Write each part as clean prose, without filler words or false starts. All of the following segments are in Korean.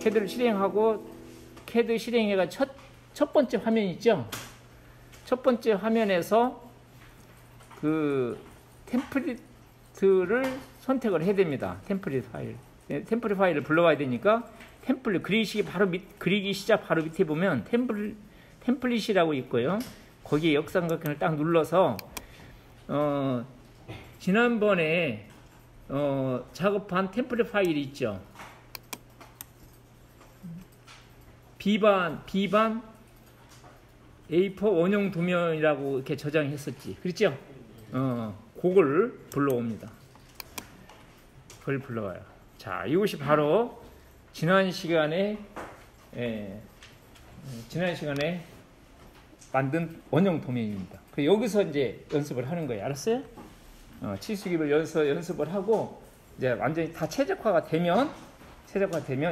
CAD를 실행하고 CAD 실행해가 첫 번째 화면 있죠? 첫 번째 화면에서 그 템플릿을 선택을 해야 됩니다. 템플릿 파일. 템플릿 파일을 불러와야 되니까 템플릿 그리기 시작 바로 밑에 보면 템플릿이라고 있고요. 거기에 역삼각형을 딱 눌러서 지난번에 작업한 템플릿 파일이 있죠. 비반 A4 원형 도면이라고 이렇게 저장했었지. 그렇죠? 그걸 불러옵니다. 그걸 불러와요. 자, 이것이 바로 지난 시간에 만든 원형 도면입니다. 여기서 이제 연습을 하는 거예요. 알았어요? 치수기를 연습을 하고 이제 완전히 다 최적화가 되면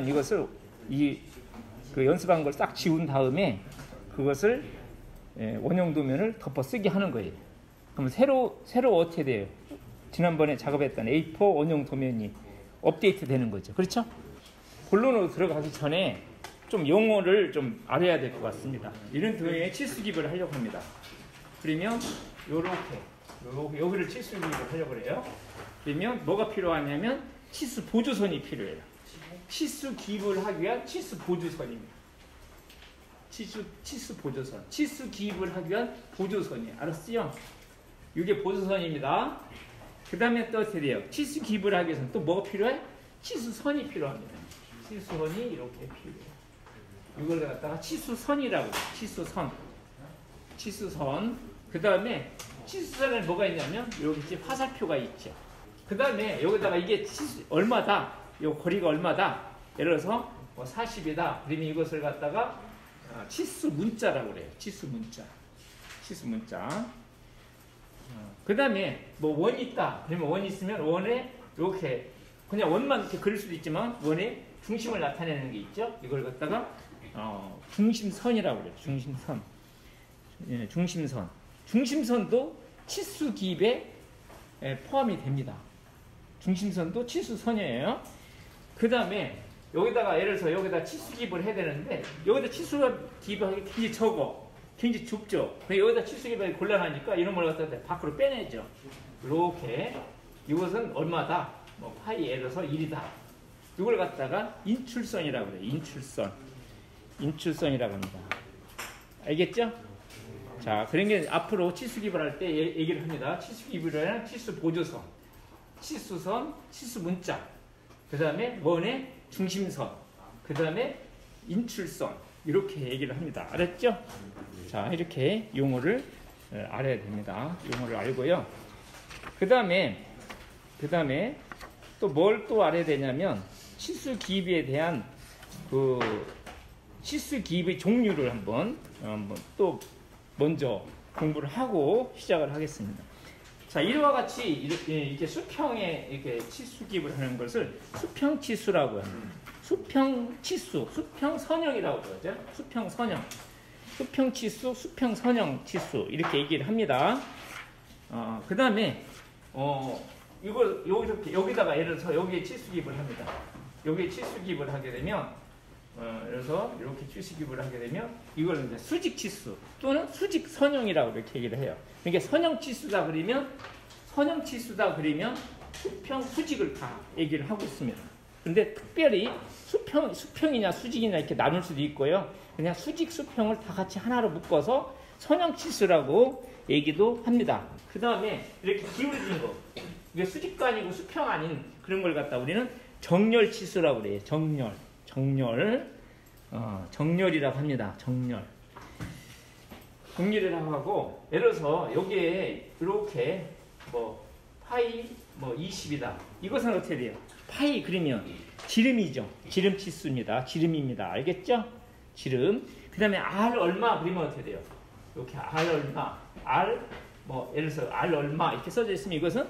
이것을 그 연습한 걸 싹 지운 다음에 그것을 원형 도면을 덮어 쓰게 하는 거예요. 그럼 새로 어떻게 돼요? 지난번에 작업했던 A4 원형 도면이 업데이트 되는 거죠. 그렇죠? 본론으로 들어가기 전에 좀 용어를 좀 알아야 될 것 같습니다. 이런 도형에 치수기입을 하려고 합니다. 그러면 요렇게 여기를 치수기입을 하려고 해요. 그러면 뭐가 필요하냐면 치수 보조선이 필요해요. 치수 기입을 하기 위한 치수 보조선입니다. 치수 보조선. 치수 기입을 하기 위한 보조선이에요. 알았어요? 이게 보조선입니다. 그 다음에 또 어떻게 돼요? 치수 기입을 하기 위해서는 또 뭐가 필요해? 치수선이 필요합니다. 치수선이 이렇게 필요해요. 이걸 갖다가 치수선이라고 해요. 치수선. 그 다음에 치수선에 뭐가 있냐면 여기 화살표가 있죠. 그 다음에 여기다가 이게 얼마다? 요 거리가 얼마다? 예를 들어서 40이다. 그러면 이것을 갖다가 치수 문자라고 그래요. 치수 문자. 그 다음에 뭐 원이 있다. 그러면 원이 있으면 원에 이렇게 그냥 원만 이렇게 그릴 수도 있지만 원의 중심을 나타내는 게 있죠. 이걸 갖다가 중심선이라고 그래요. 중심선. 예, 중심선. 중심선도 치수 기입에 포함이 됩니다. 중심선도 치수선이에요. 그 다음에 여기다가 예를 들어서 여기다 치수 기입을 해야 되는데 여기다 치수 기입하기 굉장히 적어. 굉장히 좁죠. 여기다 치수 기입하기 곤란하니까 이런 걸 갖다 밖으로 빼내죠. 이렇게 이것은 얼마다? 뭐 파이 예를 들어서 1이다. 이걸 갖다가 인출선이라고 그래요. 인출선이라고 합니다. 알겠죠? 자, 그런 게 앞으로 치수 기입을 할 때 얘기를 합니다. 치수 기입을 하는 치수 보조선, 치수선, 치수 문자, 그 다음에 원의 중심선, 그 다음에 인출선, 이렇게 얘기를 합니다. 알았죠? 자, 이렇게 용어를 알아야 됩니다. 용어를 알고요. 그 다음에 또 뭘 또 알아야 되냐면 치수 기입에 대한 그 치수 기입의 종류를 한번 또 먼저 공부를 하고 시작을 하겠습니다. 자, 이와 같이 이렇게 수평에 이렇게 치수 기입을 하는 것을 수평 치수라고 합니다. 수평 치수, 수평 선형이라고 그러죠. 수평 선형, 수평 치수, 수평 선형 치수 이렇게 얘기를 합니다. 그 다음에 이걸 여기다가 예를 들어서 여기에 치수 기입을 합니다. 여기에 치수 기입을 하게 되면 그래서 이렇게 치수 기입을 하게 되면 이걸 이제 수직 치수 또는 수직 선형이라고 이렇게 얘기를 해요. 그러니까 선형 치수다 그리면 수평 수직을 다 얘기를 하고 있습니다. 근데 특별히 수평이냐 수직이냐 이렇게 나눌 수도 있고요. 그냥 수직 수평을 다 같이 하나로 묶어서 선형 치수라고 얘기도 합니다. 그 다음에 이렇게 기울어진 거, 이게 수직도 아니고 수평 아닌 그런 걸 갖다 우리는 정렬 치수라고 그래요. 정렬이라고 합니다. 정렬이라고 하고, 예를 들어서 여기에 이렇게 파이 20이다. 이것은 어떻게 돼요? 파이 그리면 지름이죠. 지름 치수입니다. 지름입니다. 알겠죠? 지름. 그 다음에 R 얼마 그리면 어떻게 돼요? 이렇게 R 얼마, 예를 들어서 R 얼마 이렇게 써져 있으면 이것은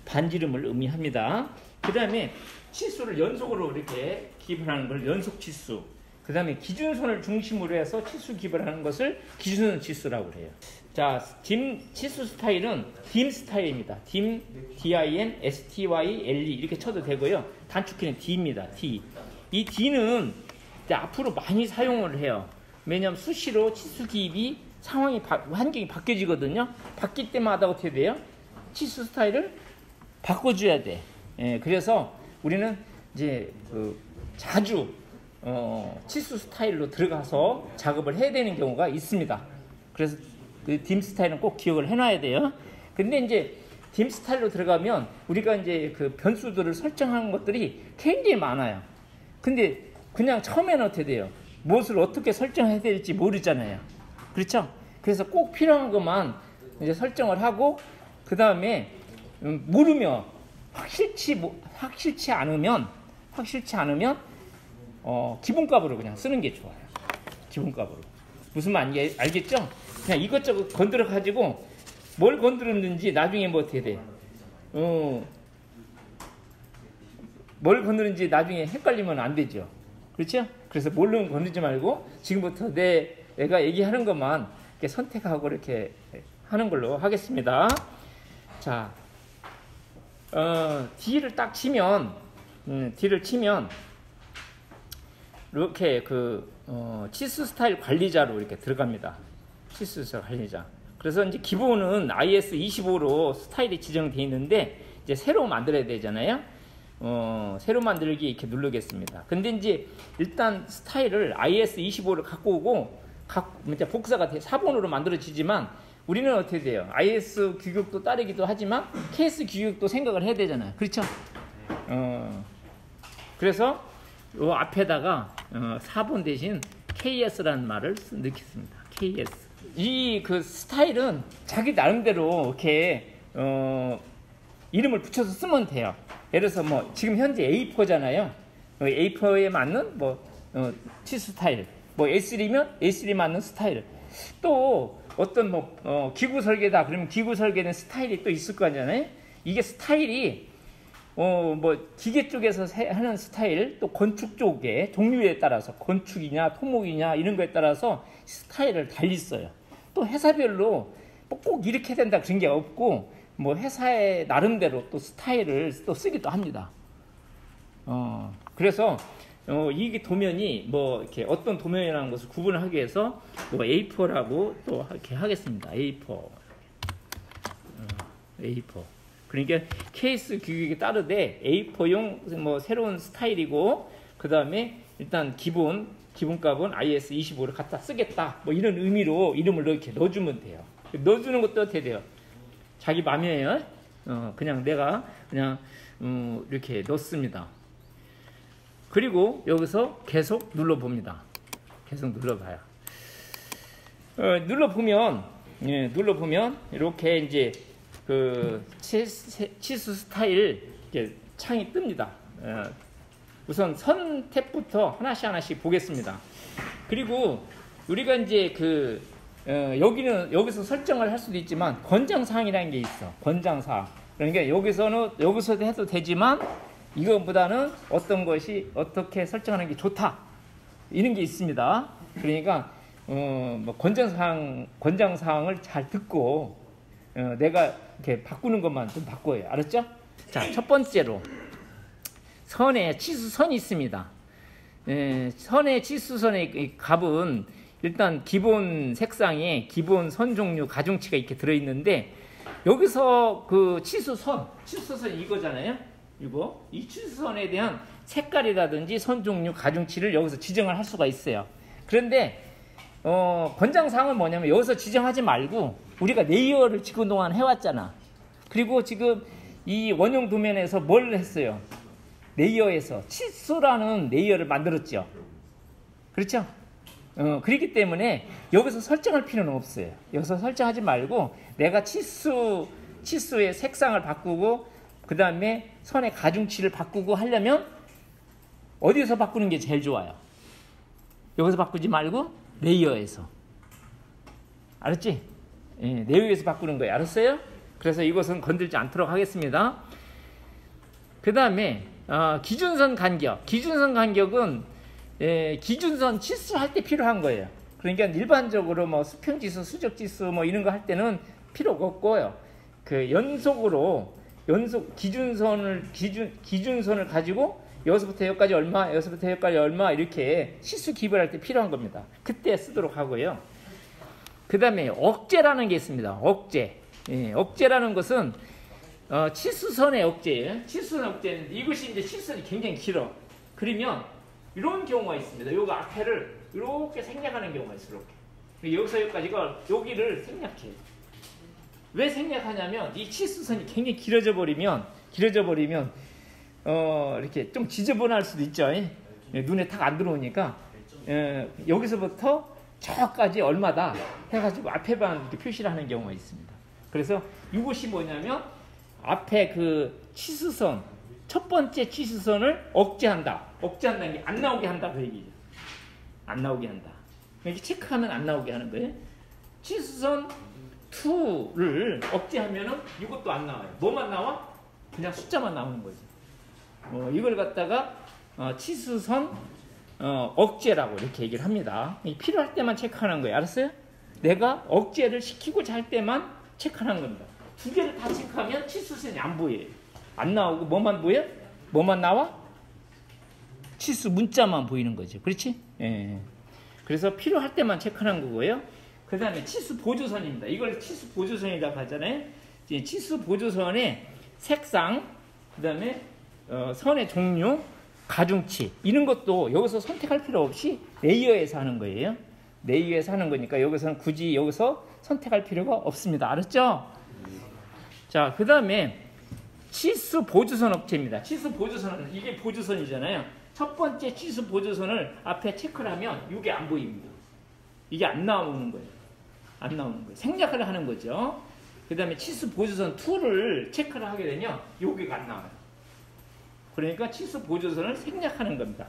반지름을 의미합니다. 그 다음에 치수를 연속으로 이렇게 기입을 하는 걸 연속 치수. 그 다음에 기준선을 중심으로 해서 치수 기입을 하는 것을 기준선 치수라고 해요. 자, 치수 스타일은 딤 스타일입니다. 딤, D-I-M, S-T-Y-L-E 이렇게 쳐도 되고요. 단축키는 D입니다. D. 이 D는 이제 앞으로 많이 사용을 해요. 왜냐하면 수시로 치수 기입이 환경이 바뀌어지거든요. 바뀔 때마다 어떻게 돼요? 치수 스타일을 바꿔줘야 돼. 예, 그래서 우리는 이제 자주 치수 스타일로 들어가서 작업을 해야 되는 경우가 있습니다. 그래서 그 딤 스타일은 꼭 기억을 해놔야 돼요. 근데 이제 딤 스타일로 들어가면 우리가 이제 그 변수들을 설정하는 것들이 굉장히 많아요. 근데 그냥 처음에는 어떻게 돼요? 무엇을 어떻게 설정해야 될지 모르잖아요. 그렇죠? 그래서 꼭 필요한 것만 이제 설정을 하고, 그 다음에 모르면 확실치 않으면 기본값으로 그냥 쓰는 게 좋아요. 기본값으로. 무슨 말인지 알겠죠? 그냥 이것저것 건드려 가지고 뭘 건드렸는지 나중에 뭐 어떻게 돼? 뭘 건드는지 나중에 헷갈리면 안 되죠. 그렇죠? 그래서 모르면 건드리지 말고 지금부터 내가 얘기하는 것만 이렇게 선택하고 이렇게 하는 걸로 하겠습니다. 자, D를 딱 치면, D를 치면 이렇게 치수 스타일 관리자로 이렇게 들어갑니다. 치수 스타일 관리자. 그래서 이제 기본은 IS25로 스타일이 지정되어 있는데 이제 새로 만들어야 되잖아요. 새로 만들기 이렇게 누르겠습니다. 근데 이제 일단 스타일을 IS25를 갖고 오고 이제 복사가 돼 4번으로 만들어지지만 우리는 어떻게 돼요? IS 규격도 따르기도 하지만 KS 규격도 생각을 해야 되잖아요. 그렇죠? 그래서 이 앞에다가 4번 대신 KS라는 말을 넣겠습니다. KS. 이 스타일은 자기 나름대로 이렇게 이름을 붙여서 쓰면 돼요. 예를 들어서 뭐 지금 현재 A4잖아요. A4에 맞는 치수 스타일. 뭐 A3면 A3 맞는 스타일. 또 어떤 기구 설계다 그러면 기구 설계는 스타일이 또 있을 거 아니잖아요. 이게 스타일이 기계 쪽에서 하는 스타일, 또 건축 쪽의 종류에 따라서 건축이냐 토목이냐 이런 거에 따라서 스타일을 달리 써요. 또 회사별로 꼭 이렇게 된다 그런 게 없고 회사의 나름대로 또 스타일을 또 쓰기도 합니다. 그래서 이게 도면이 이렇게 어떤 도면이라는 것을 구분하기 위해서 A4라고 또 이렇게 하겠습니다. A4. 그러니까 케이스 규격에 따르되 A4용 새로운 스타일이고, 그 다음에 일단 기본값은 IS25를 갖다 쓰겠다. 이런 의미로 이름을 이렇게 넣어주면 돼요. 넣어주는 것도 어떻게 돼요? 자기 맘이에요. 그냥 내가 이렇게 넣습니다. 그리고 여기서 계속 눌러봅니다. 계속 눌러봐요. 눌러보면 이렇게 이제 치수 스타일 이렇게 창이 뜹니다. 우선 선 탭부터 하나씩 보겠습니다. 그리고 우리가 이제 여기서 설정을 할 수도 있지만 권장사항이라는 게 있어. 권장사항. 그러니까 여기서도 해도 되지만 이것보다는 어떤 것이 어떻게 설정하는 게 좋다. 이런 게 있습니다. 그러니까 권장사항을 잘 듣고 내가 이렇게 바꾸는 것만 좀 바꿔요. 알았죠? 자, 첫 번째로 선에 치수선이 있습니다. 선의 치수선의 값은 일단 기본 색상에 기본 선 종류 가중치가 이렇게 들어있는데, 여기서 치수선이 이거잖아요. 이 치수선에 대한 색깔이라든지 선 종류 가중치를 여기서 지정을 할 수가 있어요. 그런데 권장사항은 뭐냐면 여기서 지정하지 말고 우리가 레이어를 지금 동안 해왔잖아. 그리고 지금 이 원형 도면에서 뭘 했어요? 레이어에서 치수라는 레이어를 만들었죠. 그렇죠? 그렇기 때문에 여기서 설정할 필요는 없어요. 여기서 설정하지 말고 내가 치수의 색상을 바꾸고 그 다음에 선의 가중치를 바꾸고 하려면 어디서 바꾸는 게 제일 좋아요? 여기서 바꾸지 말고 레이어에서. 알았지? 레이어에서 바꾸는 거예요. 알았어요? 그래서 이것은 건들지 않도록 하겠습니다. 그 다음에 기준선 간격. 기준선 간격은 기준선 치수할 때 필요한 거예요. 그러니까 일반적으로 수평지수, 수적지수 이런 거 할 때는 필요가 없고요. 기준선을 가지고 여기서부터 여기까지 얼마, 여기서부터 여기까지 얼마 이렇게 치수 기입할 때 필요한 겁니다. 그때 쓰도록 하고요. 그 다음에 억제라는 게 있습니다. 억제. 예, 억제라는 것은 치수선의 억제예요. 치수선 억제는 이것이 이제 치수선이 굉장히 길어. 그러면 이런 경우가 있습니다. 요거 앞에를 이렇게 생략하는 경우가 있어요. 이렇게. 여기서 여기까지가 여기를 생략해. 왜 생략하냐면 이 치수선이 굉장히 길어져 버리면 이렇게 좀 지저분할 수도 있죠. 예, 눈에 탁 안 들어오니까 여기서부터 저까지 얼마다 해가지고 앞에만 이렇게 표시를 하는 경우가 있습니다. 그래서 이것이 뭐냐면 앞에 그 치수선 첫 번째 치수선을 억제한다. 억제한다는 게 안 나오게 한다 그 얘기죠. 안 나오게 한다. 이렇게 체크하면 안 나오게 하는 거예요. 치수선 2를 억제하면은 이것도 안 나와요. 뭐만 나와? 그냥 숫자만 나오는 거죠. 이걸 갖다가 치수선 억제라고 이렇게 얘기를 합니다. 필요할 때만 체크하는 거예요. 알았어요? 내가 억제를 시키고자 할 때만 체크하는 겁니다. 두 개를 다 체크하면 치수선이 안 보여요. 안 나오고 뭐만 보여? 뭐만 나와? 치수 문자만 보이는 거죠. 그렇지? 예. 그래서 필요할 때만 체크하는 거고요. 그 다음에 치수 보조선입니다. 이걸 치수 보조선이라고 하잖아요. 치수 보조선의 색상, 그 다음에 선의 종류, 가중치 이런 것도 여기서 선택할 필요 없이 레이어에서 하는 거예요. 레이어에서 하는 거니까 여기서는 굳이 여기서 선택할 필요가 없습니다. 알았죠? 자, 그 다음에 치수 보조선 업체입니다. 치수 보조선은 이게 보조선이잖아요. 첫 번째 치수 보조선을 앞에 체크를 하면 이게 안 보입니다. 이게 안 나오는 거예요. 안 나오는 거예요. 생략을 하는 거죠. 그 다음에 치수 보조선 2를 체크를 하게 되면 여기가 안 나와요. 그러니까 치수 보조선을 생략하는 겁니다.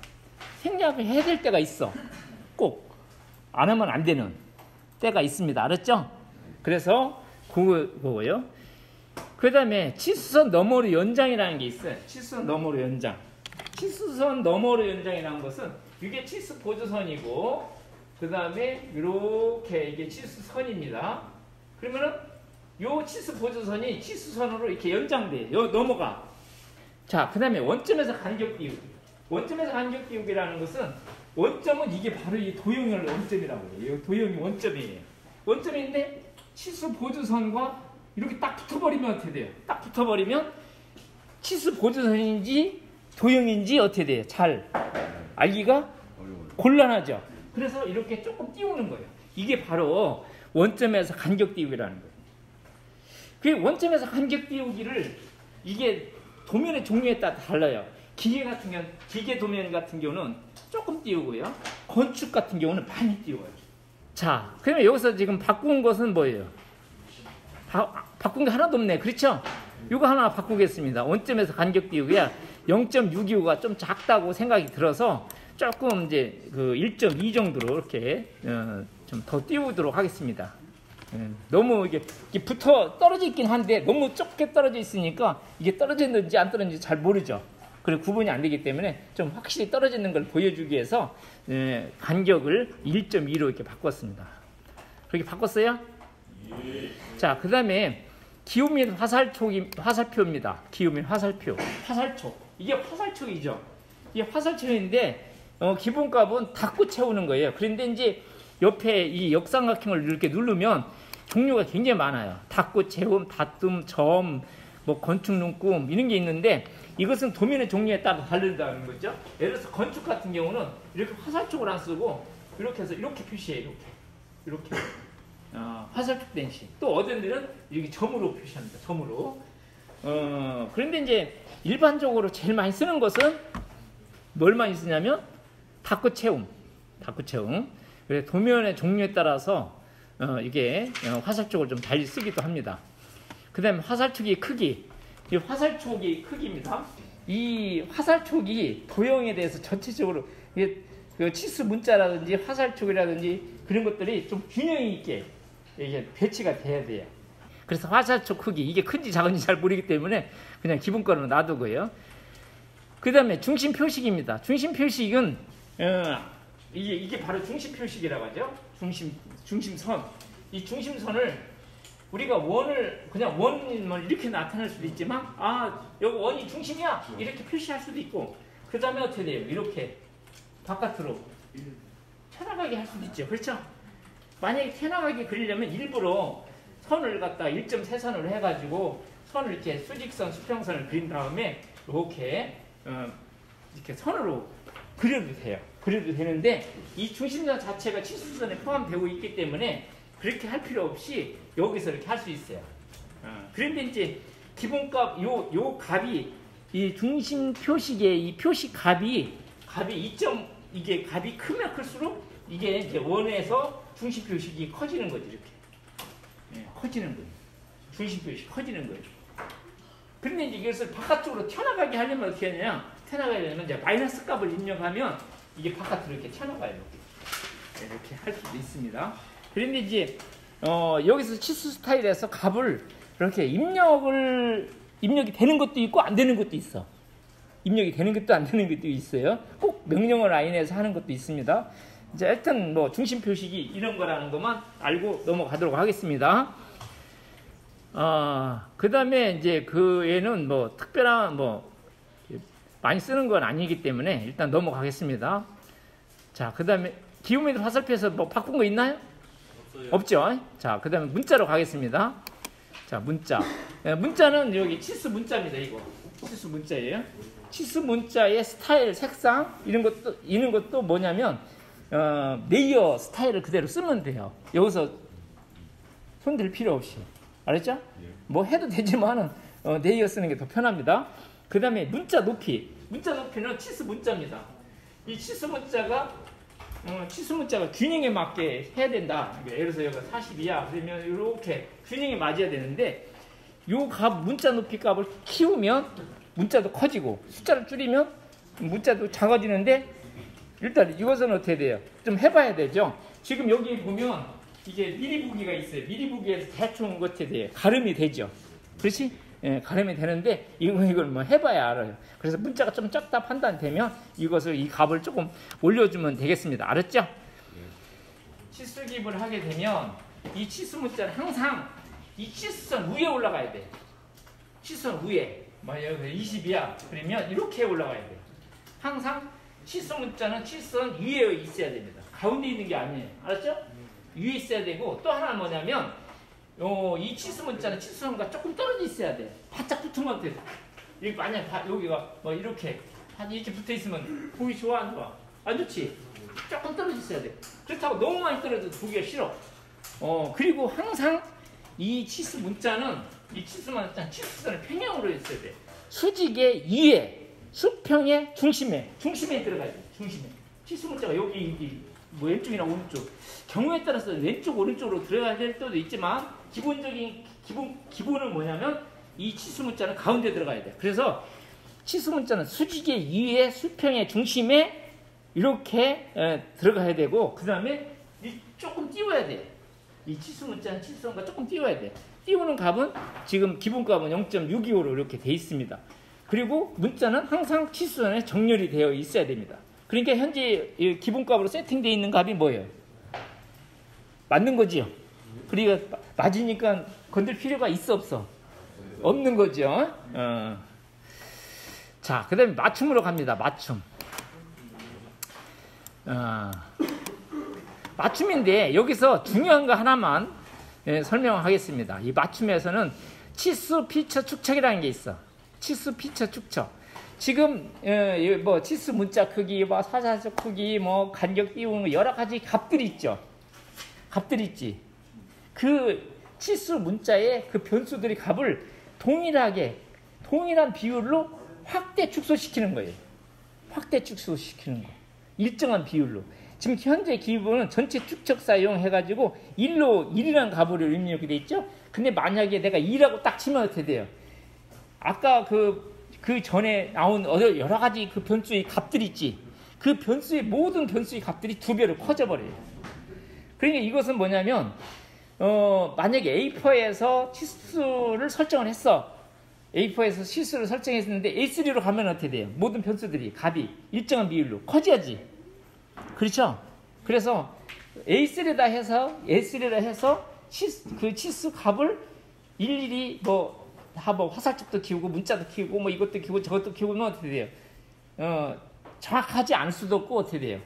생략을 해야 될 때가 있어. 꼭 안 하면 안 되는 때가 있습니다. 알았죠? 그래서 그거요. 그 다음에 치수선 너머로 연장이라는 게 있어요. 치수선 너머로 연장. 치수선 너머로 연장이라는 것은 이게 치수 보조선이고 그 다음에 이렇게 이게 치수선입니다. 그러면은 요 치수 보조선이 치수선으로 이렇게 연장돼요. 넘어가. 자, 그 다음에 원점에서 간격 띄우기. 원점에서 간격 띄우기라는 것은 원점은 이게 바로 이 도형을 원점이라고 해요. 도형이 원점이에요. 원점인데 치수 보조선과 이렇게 딱 붙어버리면 어떻게 돼요? 딱 붙어버리면 치수 보조선인지 도형인지 어떻게 돼요? 잘 알기가 곤란하죠. 그래서 이렇게 조금 띄우는 거예요. 이게 바로 원점에서 간격 띄우기라는 거예요. 그 원점에서 간격 띄우기를 이게 도면의 종류에 따라 달라요. 기계 같은 경우는, 기계 도면 같은 경우는 조금 띄우고요. 건축 같은 경우는 많이 띄워요. 자, 그러면 여기서 지금 바꾼 것은 뭐예요? 바꾼 게 하나도 없네. 그렇죠? 이거 하나 바꾸겠습니다. 원점에서 간격 띄우기야 0.625가 좀 작다고 생각이 들어서 조금 이제 그 1.2 정도로 이렇게 좀 더 띄우도록 하겠습니다. 너무 이게 붙어 떨어져 있긴 한데 너무 좁게 떨어져 있으니까 이게 떨어졌는지 안 떨어졌는지 잘 모르죠. 그리고 구분이 안 되기 때문에 좀 확실히 떨어져 있는 걸 보여주기 위해서 간격을 1.2로 이렇게 바꿨습니다. 그렇게 바꿨어요? 자, 그 다음에 기호 및 화살표입니다. 기호 및 화살표. 화살촉. 이게 화살촉이죠. 이게 화살촉인데 기본값은 닫고 채우는 거예요. 그런데 이제 옆에 이 역삼각형을 이렇게 누르면 종류가 굉장히 많아요. 닫고 채움, 닫음, 점, 뭐 건축 눈금 이런 게 있는데 이것은 도면의 종류에 따라 다르다는 거죠. 예를 들어서 건축 같은 경우는 이렇게 화살촉을 안 쓰고 이렇게 해서 이렇게 표시해요. 이렇게 화살촉 대신 또 어떤 데는 이렇게 점으로 표시합니다. 점으로. 그런데 이제 일반적으로 제일 많이 쓰는 것은 뭘 많이 쓰냐면 닫고 채움. 그래서 도면의 종류에 따라서 이게 화살촉을 좀 달리 쓰기도 합니다. 그 다음에 화살촉의 크기. 이 화살촉의 크기입니다. 이 화살촉이 도형에 대해서 전체적으로 그 치수 문자라든지 화살촉이라든지 그런 것들이 좀 균형이 있게 이게 배치가 돼야 돼요. 그래서 화살촉 크기 이게 큰지 작은지 잘 모르기 때문에 그냥 기본권으로 놔두고요. 그 다음에 중심 표식입니다. 중심 표식은 이게 바로 중심 표식이라고 하죠. 중심선. 이 중심선을 우리가 원을 그냥 원을 이렇게 나타낼 수도 있지만 여기 원이 중심이야 이렇게 표시할 수도 있고 그 다음에 어떻게 돼요? 이렇게 바깥으로 튀어나가게 할 수도 있죠. 그렇죠? 만약에 튀어나가게 그리려면 일부러 선을 갖다 1.3선으로 해가지고 선을 이렇게 수직선, 수평선을 그린 다음에 이렇게 이렇게 선으로 그려도 돼요. 그려도 되는데 이 중심선 자체가 치수선에 포함되고 있기 때문에 그렇게 할 필요 없이 여기서 이렇게 할 수 있어요. 그런데 이제 기본값 요 값이 이 중심 표식의 이 표식 값이 이게 값이 크면 클수록 이게 이제 원에서 중심 표식이 커지는 거지 이렇게. 커지는 거예요. 중심 표식이 커지는 거예요. 그런데 이제 이것을 바깥쪽으로 튀어나가게 하려면 어떻게 하냐? 튀어나가게 하려면 이제 마이너스 값을 입력하면 이게 바깥으로 이렇게 튀어나가요. 이렇게 할 수도 있습니다. 그런데 이제 여기서 치수 스타일에서 값을 이렇게 입력이 되는 것도 있고 안 되는 것도 있어. 입력이 되는 것도 안 되는 것도 있어요. 꼭 명령어 라인에서 하는 것도 있습니다. 이제 하여튼 뭐 중심 표식이 이런 거라는 것만 알고 넘어가도록 하겠습니다. 그 다음에 이제 그 얘는 뭐 특별한 뭐 많이 쓰는 건 아니기 때문에 일단 넘어가겠습니다. 자, 그 다음에 기호미들 화살표에서 뭐 바꾼 거 있나요? 없죠. 자, 그 다음에 문자로 가겠습니다. 자, 문자. 문자는 여기 치수 문자입니다. 이거 치수 문자예요. 치수 문자의 스타일, 색상 이런 것도 뭐냐면 레이어 스타일을 그대로 쓰면 돼요. 여기서 손댈 필요 없이. 알았죠? 뭐 해도 되지만은 레이어 쓰는 게 더 편합니다. 그 다음에 문자 높이. 문자 높이는 치수 문자입니다. 이 치수 문자가 균형에 맞게 해야 된다. 예를 들어서 여기가 40이야. 그러면 이렇게 균형에 맞아야 되는데 요 값 문자 높이 값을 키우면 문자도 커지고 숫자를 줄이면 문자도 작아지는데 일단 이것은 어떻게 돼요? 좀 해봐야 되죠. 지금 여기 보면 이게 미리보기가 있어요. 미리보기에서 대충 어떻게 돼요? 가름이 되죠. 그렇지? 예, 가름이 되는데 이걸 뭐 해봐야 알아요. 그래서 문자가 좀 적다 판단되면 이것을 이 값을 조금 올려주면 되겠습니다. 알았죠? 치수 기입을 하게 되면 이 치수 문자는 항상 이 치수선 위에 올라가야 돼. 치수선 위에. 여기 20이야. 그러면 이렇게 올라가야 돼. 항상 치수 문자는 치수선 위에 있어야 됩니다. 가운데 있는 게 아니에요. 알았죠? 위에 있어야 되고 또 하나는 뭐냐면 이 치수 문자는 치수선과 조금 떨어져 있어야 돼. 바짝 붙으면 돼. 여기 만약 여기가 뭐 이렇게 붙어 있으면 보기 좋아 안 좋아? 안 좋지? 조금 떨어져 있어야 돼. 그렇다고 너무 많이 떨어져도 보기가 싫어. 그리고 항상 이 치수 문자는 이 치수 문자는 치수선을 평행으로 있어야 돼. 수직의 위에, 수평의 중심에 들어가야 돼. 중심에. 치수 문자가 여기 뭐 왼쪽이나 오른쪽 경우에 따라서 왼쪽 오른쪽으로 들어가야 될 때도 있지만 기본은 뭐냐면 이 치수 문자는 가운데 들어가야 돼. 그래서 치수 문자는 수직의 위에 수평의 중심에 이렇게 들어가야 되고 그 다음에 조금 띄워야 돼. 이 치수 문자는 치수선과 조금 띄워야 돼. 띄우는 값은 지금 기본값은 0.625로 이렇게 돼 있습니다. 그리고 문자는 항상 치수선에 정렬이 되어 있어야 됩니다. 그러니까 현재 기본값으로 세팅되어 있는 값이 뭐예요? 맞는 거지요. 그러니까 맞으니까 건들 필요가 있어 없어? 없는 거죠. 자, 그 다음에 맞춤으로 갑니다. 맞춤. 맞춤인데 여기서 중요한 거 하나만 설명하겠습니다. 이 맞춤에서는 치수, 피처, 축척이라는 게 있어. 치수, 피처, 축척. 지금 뭐 치수 문자 크기, 뭐 사사적 크기, 뭐 간격 띄우는 여러 가지 값들이 있죠. 값들이 있지. 그 치수 문자의 그 변수들이 값을 동일한 비율로 확대 축소시키는 거예요. 확대 축소시키는 거. 일정한 비율로. 지금 현재 기본은 전체 축척 사용해가지고 1이라는 값으로 입력이 돼 있죠. 근데 만약에 내가 2라고 딱 치면 어떻게 돼요? 아까 그 전에 나온 여러 가지 그 변수의 값들이 있지. 그 모든 변수의 값들이 2배로 커져버려요. 그러니까 이것은 뭐냐면, 만약에 A4에서 치수를 설정을 했어. A4에서 치수를 설정했는데 A3로 가면 어떻게 돼요? 모든 변수들이 값이 일정한 비율로 커져야지. 그렇죠? 그래서 A3다 해서 그 치수 값을 일일이 뭐 화살촉도 키우고 문자도 키우고 뭐 이것도 키우고 저것도 키우면 어떻게 돼요? 정확하지 않을 수도 없고 어떻게 돼요?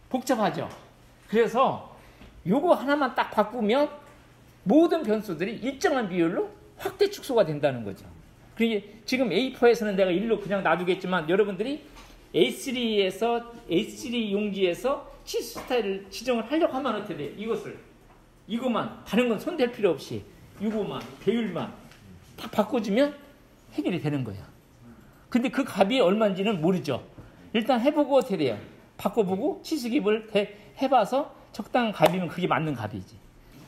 복잡하죠. 그래서 요거 하나만 딱 바꾸면 모든 변수들이 일정한 비율로 확대 축소가 된다는 거죠. 그게 지금 A4에서는 내가 1로 그냥 놔두겠지만 여러분들이 A3 용지에서 치수 스타일을 지정을 하려고 하면 어떻게 돼요? 이것만 다른 건 손댈 필요 없이 이거만 배율만 딱 바꿔주면 해결이 되는 거예요. 근데 그 값이 얼마인지는 모르죠. 일단 해보고 어떻게 돼요? 바꿔보고 치수기입을 해봐서 적당한 값이면 그게 맞는 값이지.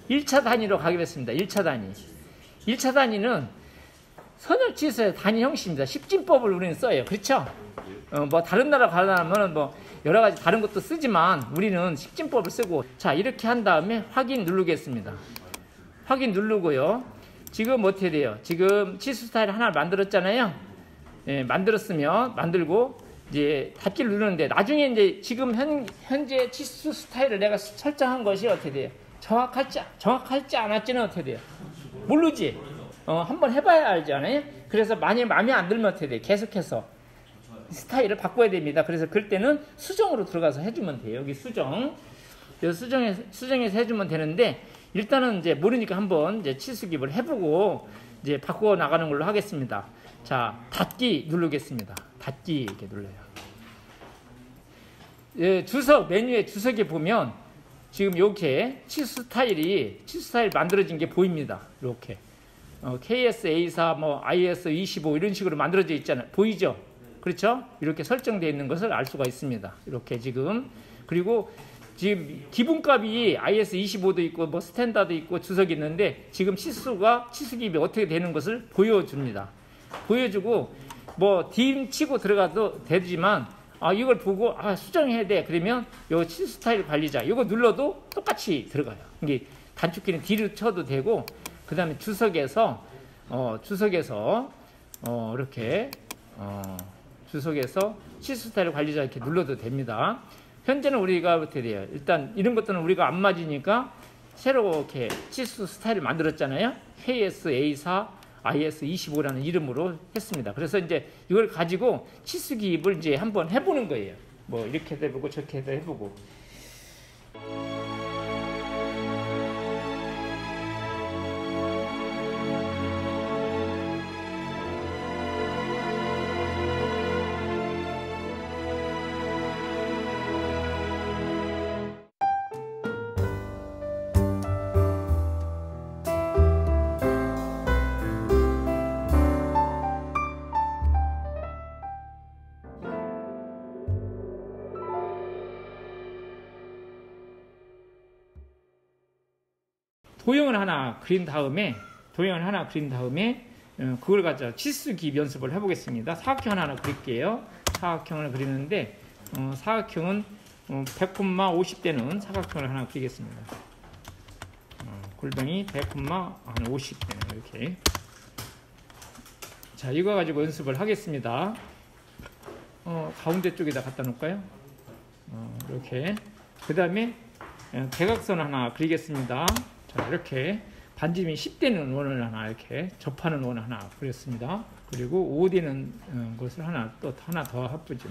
1차 단위로 가기로 했습니다. 1차 단위. 1차 단위는 선형치수의 단위 형식입니다. 십진법을 우리는 써요. 그렇죠? 뭐 다른 나라 가려면 뭐 여러 가지 다른 것도 쓰지만 우리는 십진법을 쓰고, 자 이렇게 한 다음에 확인 누르겠습니다. 확인 누르고요. 지금 어떻게 돼요? 지금 치수 스타일 하나 만들었잖아요. 예, 만들고 이제 닫기를 누르는데 나중에 이제 지금 현재 치수 스타일을 내가 설정한 것이 어떻게 돼요? 정확할지 않았지는 어떻게 돼요? 모르지. 한번 해봐야 알잖아요. 그래서 만약에 마음에 안 들면 어떻게 돼요? 계속해서 스타일을 바꿔야 됩니다. 그래서 그럴 때는 수정으로 들어가서 해주면 돼요. 여기 수정해서 해주면 되는데, 일단은 이제 모르니까 한번 이제 치수기입을 해보고 이제 바꿔 나가는 걸로 하겠습니다. 자, 닫기 누르겠습니다. 닫기 이렇게 눌러요. 예, 메뉴의 주석에 보면 지금 이렇게 치수 스타일 만들어진 게 보입니다. 이렇게 KS-A4, 뭐 IS-25 이런 식으로 만들어져 있잖아요. 보이죠? 그렇죠? 이렇게 설정되어 있는 것을 알 수가 있습니다. 이렇게 지금. 그리고 지금 기본값이 IS-25도 있고 뭐 스탠다드 있고 주석이 있는데 지금 치수기입이 어떻게 되는 것을 보여줍니다. 보여주고 뭐 dim 치고 들어가도 되지만 이걸 보고 수정해야 돼. 그러면 요 치수 스타일 관리자 이거 눌러도 똑같이 들어가요. 이게 단축키는 D를 쳐도 되고, 그 다음에 주석에서 이렇게 주석에서 치수 스타일 관리자 이렇게 눌러도 됩니다. 현재는 우리가 어떻게 돼요? 일단 이런 것들은 우리가 안 맞으니까 새로 이렇게 치수 스타일을 만들었잖아요. KS-A4, IS-25라는 이름으로 했습니다. 그래서 이제 이걸 가지고 치수기입을 이제 한번 해보는 거예요. 뭐 이렇게도 해보고 저렇게도 해보고. 도형을 하나 그린 다음에 그걸 가지고 치수기입 연습을 해보겠습니다. 사각형 하나 그릴게요. 사각형을 그리는데 사각형은 100,50대는 사각형을 하나 그리겠습니다. 골뱅이 100,50대는 이렇게. 자, 이거 가지고 연습을 하겠습니다. 가운데 쪽에다 갖다 놓을까요? 이렇게. 그 다음에 대각선 하나 그리겠습니다. 자, 이렇게 반지름이 10대는 원을 하나 이렇게 접하는 원 하나 그렸습니다. 그리고 5대는 것을 하나 더 합부죠.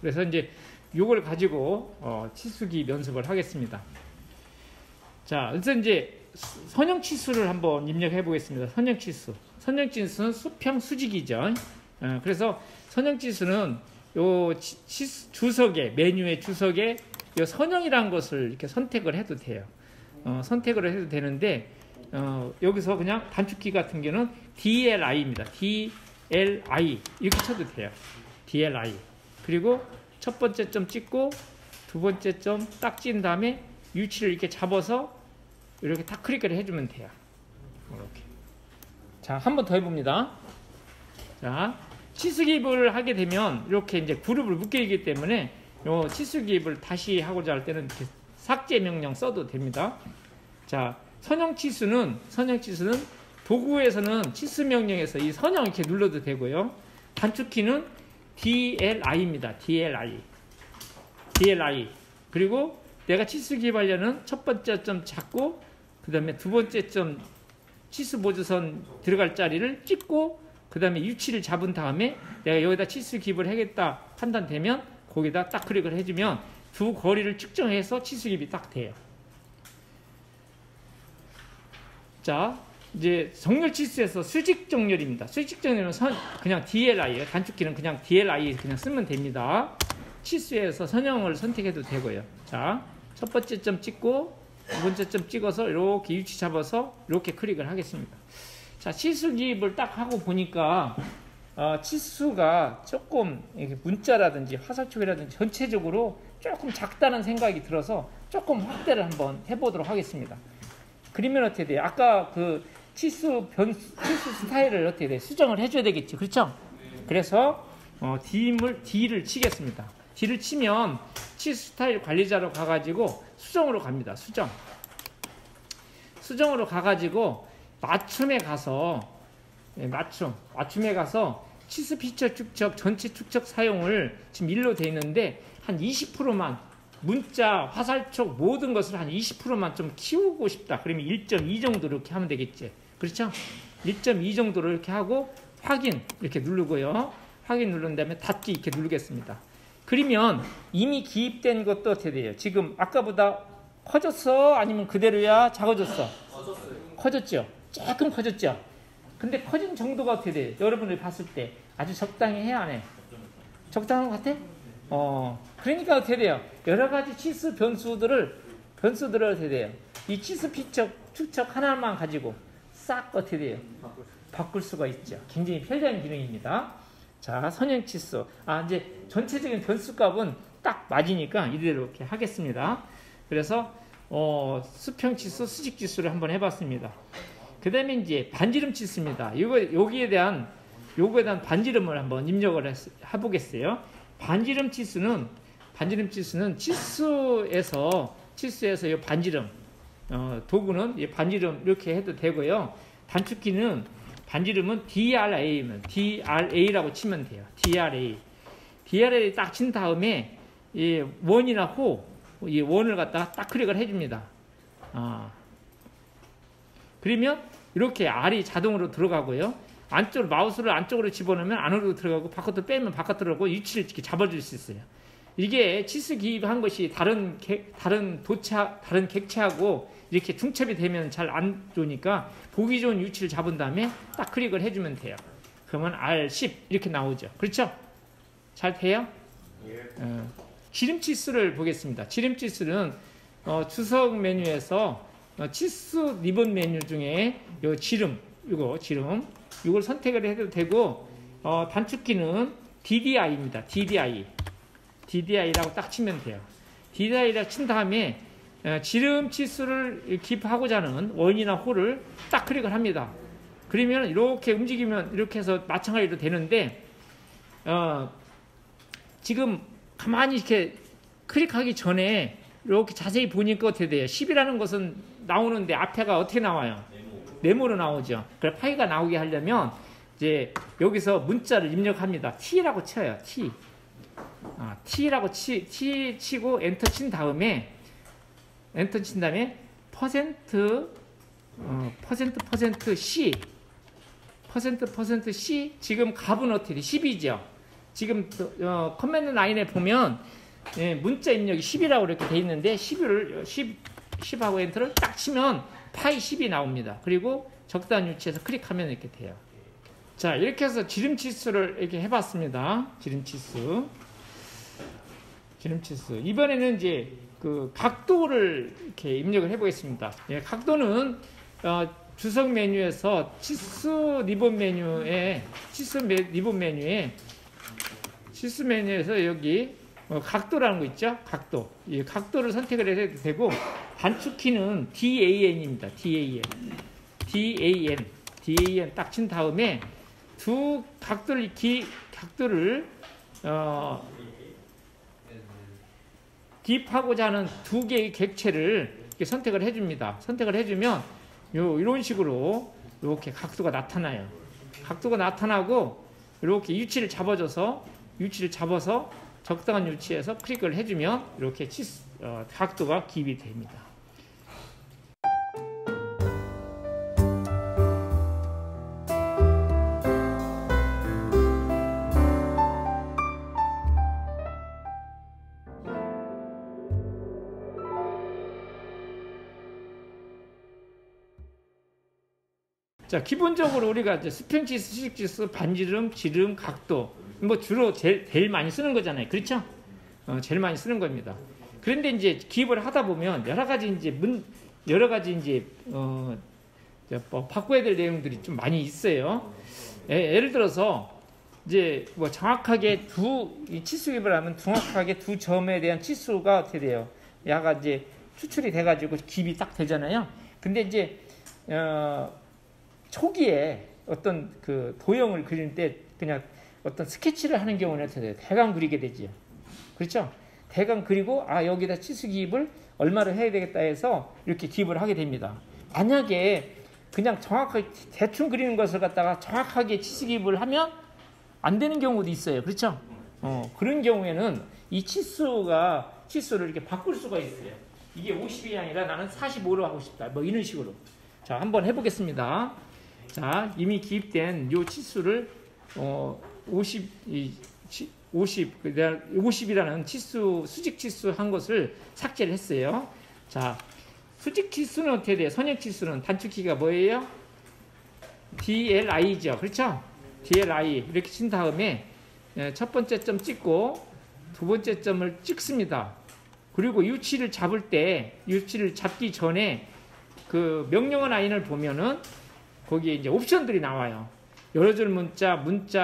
그래서 이제 요걸 가지고 치수기입 연습을 하겠습니다. 자, 그래서 이제 선형치수를 한번 입력해 보겠습니다. 선형치수는 수평 수직이죠. 그래서 선형치수는 요 메뉴의 주석에 이 선형이라는 것을 이렇게 선택을 해도 돼요. 선택을 해도 되는데 여기서 그냥 단축키 같은 경우는 DLI입니다. DLI 이렇게 쳐도 돼요. DLI. 그리고 첫 번째 점 찍고 두 번째 점 딱 찍은 다음에 위치를 이렇게 잡아서 이렇게 딱 클릭을 해주면 돼요. 이렇게. 자, 한 번 더 해봅니다. 자, 치수기입을 하게 되면 이렇게 이제 그룹을 묶이기 때문에 요 치수기입을 다시 하고자 할 때는 이렇게 삭제 명령 써도 됩니다. 자, 선형치수는 도구에서는 치수 명령에서 이 선형 이렇게 눌러도 되고요. 단축키는 DLI입니다. DLI. 그리고 내가 치수기입하려는 첫 번째 점 잡고 그 다음에 두 번째 점 치수 보조선 들어갈 자리를 찍고 그 다음에 위치를 잡은 다음에 내가 여기다 치수 기입을 하겠다 판단되면 거기다 딱 클릭을 해주면 두 거리를 측정해서 치수 기입이 딱 돼요. 자, 이제 정렬 치수에서 수직 정렬입니다. 수직 정렬은 그냥 DLI예요. 단축키는 그냥 DLI 그냥 쓰면 됩니다. 치수에서 선형을 선택해도 되고요. 자, 첫 번째 점 찍고 두 번째 점 찍어서 이렇게 위치 잡아서 이렇게 클릭을 하겠습니다. 자, 치수 기입을 딱 하고 보니까 치수가 조금 이렇게 문자라든지 화살촉이라든지 전체적으로 조금 작다는 생각이 들어서 조금 확대를 한번 해보도록 하겠습니다. 그러면 어떻게 돼요? 아까 그 치수 스타일을 어떻게 돼요? 수정을 해줘야 되겠죠. 그렇죠? 그래서 D를 치겠습니다. D를 치면 치수 스타일 관리자로 가가지고 수정으로 갑니다. 수정으로 가가지고 맞춤에 가서 맞춤에 가서 치수 피처 축척 전체 축척 사용을 지금 1로 돼 있는데 한 20%만 문자, 화살촉 모든 것을 한 20%만 좀 키우고 싶다. 그러면 1.2 정도로 이렇게 하면 되겠지. 그렇죠? 1.2 정도로 이렇게 하고 확인 이렇게 누르고요. 확인 누른 다음에 닫기 이렇게 누르겠습니다. 그러면 이미 기입된 것도 어떻게 돼요? 지금 아까보다 커졌어? 아니면 그대로야? 작아졌어? 커졌죠? 조금 커졌죠? 근데 커진 정도가 어떻게 돼요? 여러분들 봤을 때 아주 적당히 해야 안 해? 적당한 것 같아? 그러니까 어떻게 돼요? 여러 가지 치수 변수들을 어떻게 돼요? 이 치수 피척, 축척 하나만 가지고 싹 어떻게 돼요? 바꿀 수가 있죠. 굉장히 편리한 기능입니다. 자, 선형 치수. 이제 전체적인 변수 값은 딱 맞으니까 이대로 이렇게 하겠습니다. 그래서, 수평 치수, 수직 치수를 한번 해봤습니다. 그 다음에 이제 반지름 치수입니다. 요거에 대한 반지름을 한번 입력을 해보겠어요. 반지름 치수는 치수에서 이 반지름, 도구는 이 반지름 이렇게 해도 되고요. 단축키는 반지름은 DRA라고 치면 돼요. DRA 딱 친 다음에 이 원이나 호, 이 원을 갖다가 딱 클릭을 해줍니다. 그러면 이렇게 R이 자동으로 들어가고요. 마우스를 안쪽으로 집어넣으면 안으로 들어가고 바깥으로 빼면 바깥으로 가고 위치를 이렇게 잡아줄 수 있어요. 이게 치수 기입한 것이 다른 객체하고 이렇게 중첩이 되면 잘 안 좋으니까 보기 좋은 위치를 잡은 다음에 딱 클릭을 해주면 돼요. 그러면 R10 이렇게 나오죠. 그렇죠? 잘 돼요? 지름 치수를 보겠습니다. 지름 치수는 주석 메뉴에서 치수 리본 메뉴 중에 요 이걸 선택을 해도 되고 단축키는 DDI입니다. DDI라고 딱 치면 돼요. DDI라고 친 다음에 지름 치수를 기입하고자 하는 원이나 호를 딱 클릭을 합니다. 그러면 이렇게 움직이면 이렇게 해서 마찬가지로 되는데 지금 가만히 이렇게 클릭하기 전에 이렇게 자세히 보니까 어떻게 돼요? 10이라는 것은 나오는데 앞에가 어떻게 나와요? 네모로 나오죠. 그래 파이가 나오게 하려면 이제 여기서 문자를 입력합니다. T라고 쳐요. T라고 치고 엔터 친 다음에 %C 지금 값은 어떻게 돼? 10이죠. 지금 커맨드 라인에 보면 문자 입력이 10이라고 이렇게 돼 있는데 10하고 엔터를 딱 치면 파이 10이 나옵니다. 그리고 적당한 위치에서 클릭하면 이렇게 돼요. 자, 이렇게 해서 지름 치수를 이렇게 해봤습니다. 지름 치수. 이번에는 이제 그 각도를 이렇게 입력을 해보겠습니다. 각도는 주석 메뉴에서 치수 메뉴에서 여기 각도라는 거 있죠? 이 각도를 선택을 해도 되고 단축키는 DAN입니다. DAN 딱 친 다음에 두 각도를 기입하고자 하는 두 개의 객체를 이렇게 선택을 해줍니다. 선택을 해주면 이런 식으로 이렇게 각도가 나타나요. 각도가 나타나고 이렇게 위치를 잡아서 적당한 위치에서 클릭을 해주면 이렇게 각도가 기입이 됩니다. 자, 기본적으로 우리가 이제 수평치수, 수직치수, 반지름, 지름, 각도 뭐 주로 제일 많이 쓰는 거잖아요. 그렇죠? 제일 많이 쓰는 겁니다. 그런데 이제 기입을 하다 보면 여러 가지 이제 뭐 바꿔야 될 내용들이 좀 많이 있어요. 예를 들어서 이제 뭐 정확하게 치수 기입을 하면 정확하게 두 점에 대한 치수가 어떻게 돼요? 야가 이제 추출이 돼가지고 기입이 딱 되잖아요. 근데 이제 초기에 어떤 그 도형을 그릴 때 그냥 어떤 스케치를 하는 경우는 어떻게 돼요? 대강 그리게 되지요. 그렇죠? 대강 그리고 여기다 치수 기입을 얼마를 해야 되겠다 해서 이렇게 기입을 하게 됩니다. 만약에 그냥 정확하게 대충 그리는 것을 갖다가 정확하게 치수 기입을 하면 안 되는 경우도 있어요. 그렇죠? 그런 경우에는 이 치수를 이렇게 바꿀 수가 있어요. 이게 50이 아니라 나는 45로 하고 싶다. 뭐 이런 식으로. 자, 한번 해보겠습니다. 자, 이미 기입된 요 치수를 50이라는 수직 치수 한 것을 삭제를 했어요. 자, 수직 치수는 어떻게 돼요? 선형 치수는 단축키가 뭐예요? DLI죠. 그렇죠? DLI 이렇게 친 다음에 첫 번째 점 찍고 두 번째 점을 찍습니다. 그리고 유치를 잡기 전에 그 명령어 라인을 보면은 거기에 이제 옵션들이 나와요. 여러 줄 문자,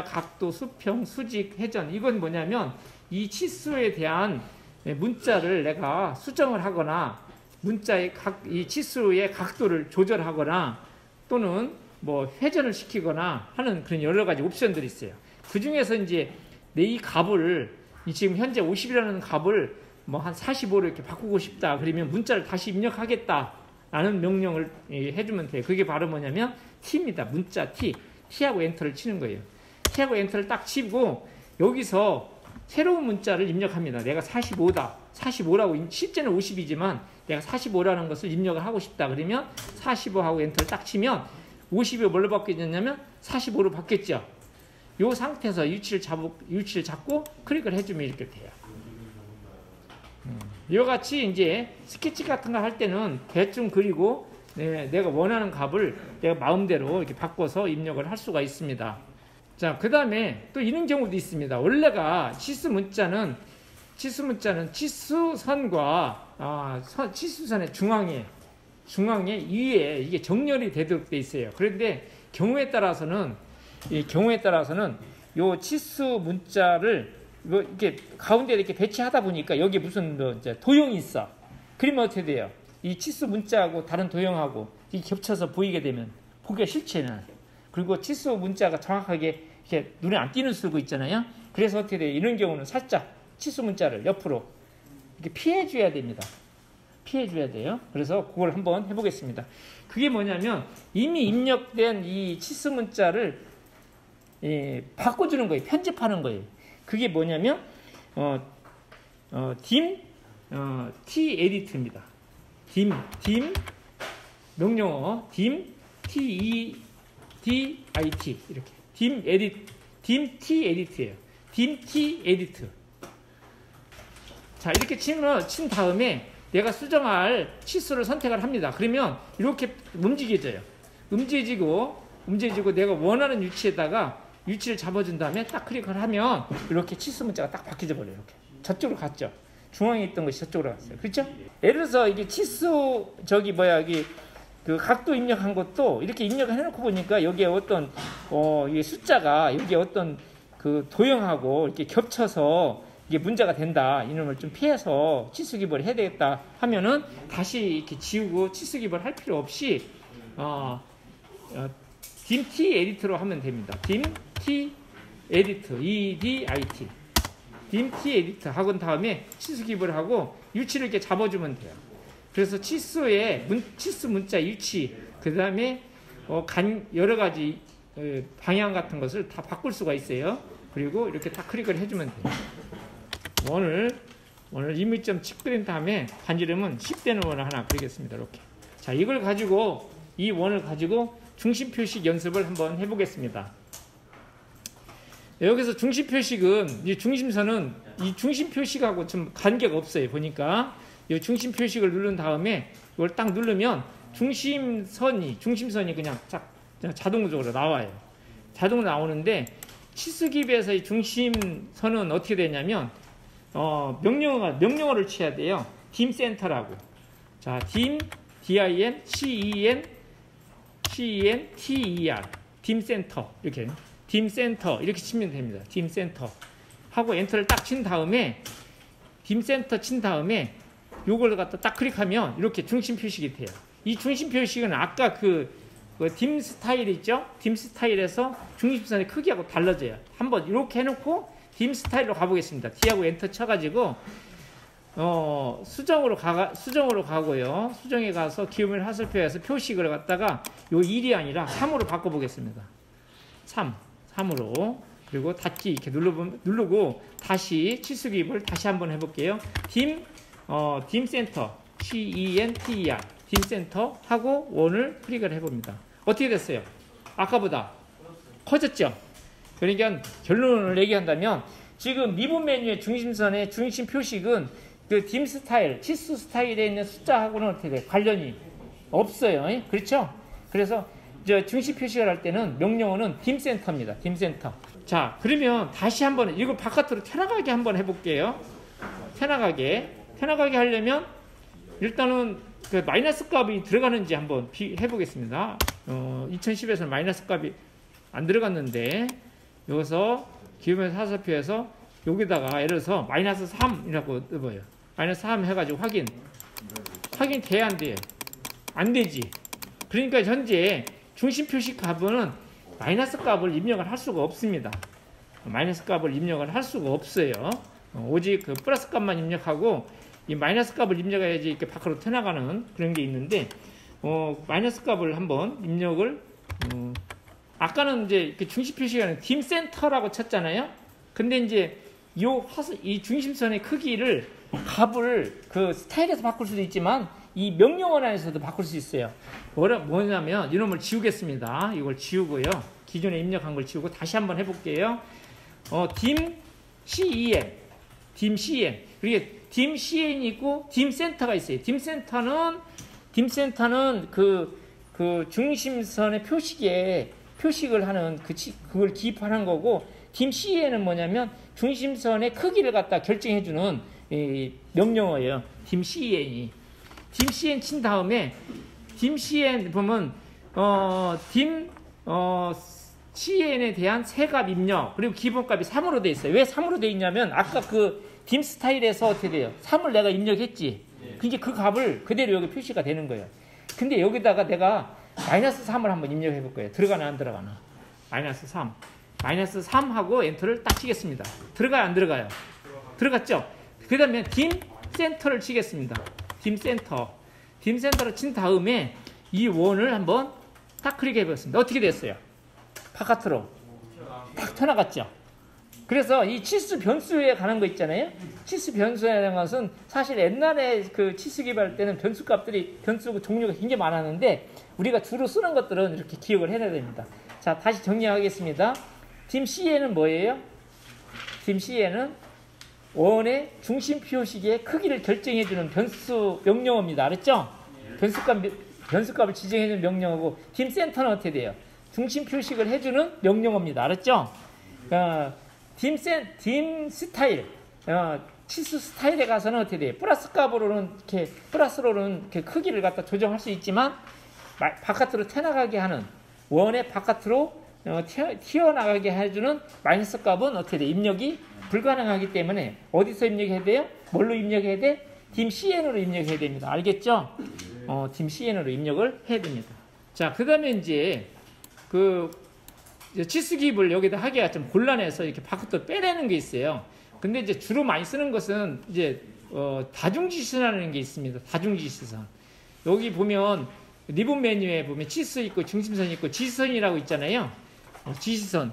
각도, 수평, 수직, 회전. 이건 뭐냐면 이 치수에 대한 문자를 내가 수정을 하거나 이 치수의 각도를 조절하거나 또는 뭐 회전을 시키거나 하는 그런 여러 가지 옵션들이 있어요. 그 중에서 이제 내 이 값을 지금 현재 50이라는 값을 뭐 한 45로 이렇게 바꾸고 싶다. 그러면 문자를 다시 입력하겠다라는 명령을 해주면 돼요. 그게 바로 뭐냐면 T입니다. 문자 T. T하고 엔터를 치는 거예요. T하고 엔터를 딱 치고 여기서 새로운 문자를 입력합니다. 내가 45다. 45라고 실제는 50이지만 내가 45라는 것을 입력을 하고 싶다. 그러면 45하고 엔터를 딱 치면 50이 뭘로 바뀌었냐면 45로 바뀌었죠. 이 상태에서 유치를 잡고 클릭을 해주면 이렇게 돼요. 이와 같이 이제 스케치 같은 거 할 때는 대충 그리고 내가 원하는 값을 내가 마음대로 이렇게 바꿔서 입력을 할 수가 있습니다. 자, 그 다음에 또 이런 경우도 있습니다. 원래가 치수 문자는 치수선과 치수선의 중앙에 위에 이게 정렬이 되도록 돼 있어요. 그런데 경우에 따라서는 요 치수 문자를 이렇게 가운데 이렇게 배치하다 보니까 여기 무슨 도형이 있어. 그러면 어떻게 돼요? 이 치수 문자하고 다른 도형하고 이 겹쳐서 보이게 되면 보기가 싫지는. 그리고 치수 문자가 정확하게 이렇게 눈에 안 띄는 수고 있잖아요. 그래서 어떻게 돼요? 이런 경우는 살짝 치수 문자를 옆으로 이렇게 피해줘야 됩니다. 피해줘야 돼요. 그래서 그걸 한번 해보겠습니다. 그게 뭐냐면 이미 입력된 이 치수 문자를 바꿔주는 거예요. 편집하는 거예요. 그게 뭐냐면 T 에디트입니다. 명령어 TEDIT 이렇게 T 에디트예요. T 에디트. 자, 이렇게 친 다음에 내가 수정할 치수를 선택을 합니다. 그러면 이렇게 움직여져요. 움직이지고 내가 원하는 위치에다가 위치를 잡아준 다음에 딱 클릭을 하면 이렇게 치수 문자가 딱 바뀌어 버려요. 이렇게 저쪽으로 갔죠. 중앙에 있던 것이 저쪽으로 갔어요. 그렇죠? 예를 들어서 이게 치수 그 각도 입력한 것도 이렇게 입력을 해놓고 보니까 여기에 어떤 이게 숫자가 여기에 어떤 그 도형하고 이렇게 겹쳐서 이게 문제가 된다. 이놈을 좀 피해서 치수 기입을 해야 되겠다 하면은 다시 이렇게 지우고 치수 기입을 할 필요 없이 dimT 에디트로 하면 됩니다. dimT 에디트 EDIT dimT 에디트 하고 다음에 치수 기입을 하고 유치를 이렇게 잡아주면 돼요. 그래서 치수 문자 유치 그 다음에 여러 가지 방향 같은 것을 다 바꿀 수가 있어요. 그리고 이렇게 다 클릭을 해주면 돼요. 원을 임의점 찍그린 다음에 반지름은 10되는 원을 하나 그리겠습니다. 이렇게. 자, 이 원을 가지고 중심 표식 연습을 한번 해보겠습니다. 여기서 중심 표식은 이 중심선은 이 중심 표식하고 좀 관계가 없어요. 보니까 이 중심 표식을 누른 다음에 이걸 딱 누르면 중심선이 그냥 쫙 자동적으로 나와요. 자동으로 나오는데 치수기입에서의 중심선은 어떻게 되냐면 명령어를 쳐야 돼요. 딤센터라고. 자, DIM, CEN, TER, 딤센터 이렇게 딤센터 이렇게 치면 됩니다. 딤센터 하고 엔터를 딱 친 다음에 딤센터 친 다음에 요걸 갖다 딱 클릭하면 이렇게 중심 표식이 돼요. 이 중심 표식은 아까 딤 스타일 있죠? 딤 스타일에서 중심선의 크기하고 달라져요. 한번 이렇게 해놓고 딤 스타일로 가보겠습니다. D하고 엔터 쳐가지고 수정으로 가고요. 수정에 가서 기울면 하슬표에서 표식을 갖다가 요 1이 아니라 3으로 바꿔보겠습니다. 3으로 그리고 닫기 이렇게 누르고 다시 치수기입을 다시 한번 해볼게요. 딤센터 CENTER 딤센터 하고 원을 클릭을 해봅니다. 어떻게 됐어요? 아까보다 커졌죠? 그러니까 결론을 얘기한다면 지금 미분 메뉴의 중심선의 중심 표식은 그 딤 스타일, 치수 스타일에 있는 숫자하고는 어떻게 돼요? 관련이 없어요. 그렇죠? 그래서 중심 표식을 할 때는 명령어는 딤센터입니다. 딤센터. 자, 그러면 다시 한번 이거 바깥으로 튀어나가게 한번 해볼게요. 튀어나가게 하려면 일단은 그 마이너스 값이 들어가는지 한번 해보겠습니다. 2010에서는 마이너스 값이 안 들어갔는데 여기서 기울면 사설표에서 여기다가 예를 들어서 마이너스 3이라고 넣어봐요. 마이너스 3 해가지고 확인 돼야 안 돼요? 안 되지. 그러니까 현재 중심 표시 값은 마이너스 값을 입력을 할 수가 없습니다. 마이너스 값을 입력을 할 수가 없어요. 오직 그 플러스 값만 입력하고 이 마이너스 값을 입력해야지 이렇게 밖으로 튀어나가는 그런 게 있는데 마이너스 값을 한번 입력을 아까는 이제 이렇게 중심 표시가 딤센터라고 쳤잖아요. 근데 이제 이 중심선의 크기를 값을 그 스타일에서 바꿀 수도 있지만 이 명령어 안에서도 바꿀 수 있어요. 뭐냐면 이놈을 지우겠습니다. 이걸 지우고요. 기존에 입력한 걸 지우고 다시 한번 해볼게요. 딤 CEN 그리고 딤 CN이 있고 딤센터가 있어요. 딤센터는 그 중심선의 표식을 하는 그걸 기입하는 거고 딤 CN은 뭐냐면 중심선의 크기를 갖다 결정해주는 명령어예요. 딤 CN이. 딤 CN 친 다음에 딤 CN 보면 딤 CN에 대한 세값 입력 그리고 기본값이 3으로 돼 있어요. 왜 3으로 돼 있냐면 아까 그 딤 스타일에서 어떻게 돼요? 3을 내가 입력했지. 그러니까 그 값을 그대로 여기 표시가 되는 거예요. 근데 여기다가 내가 마이너스 3을 한번 입력해 볼 거예요. 들어가나 안 들어가나. 마이너스 3 하고 엔터를 딱 치겠습니다. 들어가요 안 들어가요? 들어갔죠? 그 다음에 딤 센터를 치겠습니다. 딤 센터를 친 다음에 이 원을 한번 딱 클릭해 보겠습니다. 어떻게 됐어요? 바깥으로 딱 튀어나갔죠? 그래서 이 치수 변수에 가는 거 있잖아요. 치수 변수에 대한 것은 사실 옛날에 그 치수 기반할 때는 변수 종류가 굉장히 많았는데 우리가 주로 쓰는 것들은 이렇게 기억을 해야 됩니다. 자, 다시 정리하겠습니다. 딤 CN은 뭐예요? 딤 CN은 원의 중심 표식의 크기를 결정해주는 변수 명령어입니다. 알았죠? 변수값을 지정해주는 명령어고 딤 센터는 어떻게 돼요? 중심 표식을 해주는 명령어입니다. 알았죠? 딤 스타일, 치수 스타일에 가서는 어떻게 돼요? 플러스로는 이렇게 크기를 갖다 조정할 수 있지만 바깥으로 튀어나가게 하는 원의 바깥으로 튀어나가게 해주는 마이너스 값은 어떻게 돼요? 입력이 불가능하기 때문에 어디서 입력해야 돼요? 뭘로 입력해야 돼? 딤 CN으로 입력해야 됩니다. 알겠죠? 딤 CN으로 입력을 해야 됩니다. 자, 그 다음에 이제 치수 기입을 여기다 하기가 좀 곤란해서 이렇게 바깥으로 빼내는 게 있어요. 근데 이제 주로 많이 쓰는 것은 이제 다중지시선이라는 게 있습니다. 다중지시선. 여기 보면 리본 메뉴에 보면 치수 있고 중심선 있고 지시선이라고 있잖아요. 지시선.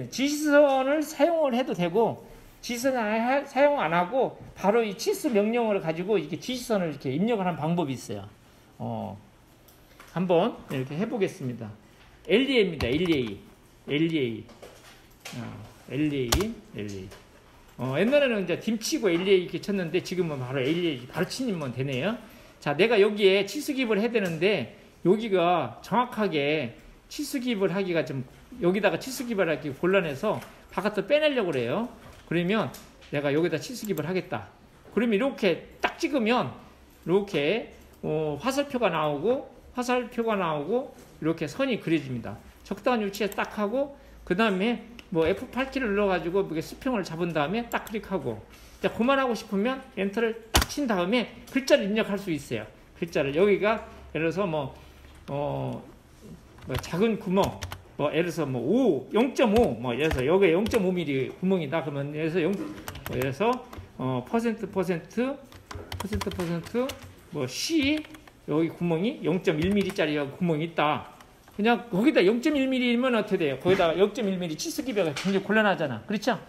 지시선을 사용을 해도 되고 지시선을 사용 안 하고 바로 이 치수 명령어를 가지고 이렇게 지시선을 이렇게 입력을 하는 방법이 있어요. 한번 이렇게 해보겠습니다. LEA입니다. LEA. 옛날에는 이제 딤치고 LEA 이렇게 쳤는데 지금은 바로 LEA 바로 치면 되네요. 자, 내가 여기에 치수 기입을 해야 되는데 여기가 정확하게 치수 기입을 하기가 좀 여기다가 치수 기입을 하기 곤란해서 바깥으로 빼내려고 그래요. 그러면 내가 여기다 치수 기입을 하겠다. 그러면 이렇게 딱 찍으면 이렇게 화살표가 나오고 이렇게 선이 그려집니다. 적당한 위치에 딱 하고 그 다음에 뭐 F8키를 눌러가지고 수평을 잡은 다음에 딱 클릭하고 그만하고 싶으면 엔터를 딱 친 다음에 글자를 입력할 수 있어요. 글자를 여기가 예를 들어서 뭐 작은 구멍 예를 들어서 0.5 예를 들어서 여기에 0.5mm 구멍이다. 그러면 예를 들어서 퍼센트 C 여기 구멍이 0.1mm짜리 구멍이 있다. 그냥 거기다 0.1mm면 어떻게 돼요? 거기다 0.1mm 치수 기입이 굉장히 곤란하잖아. 그렇죠?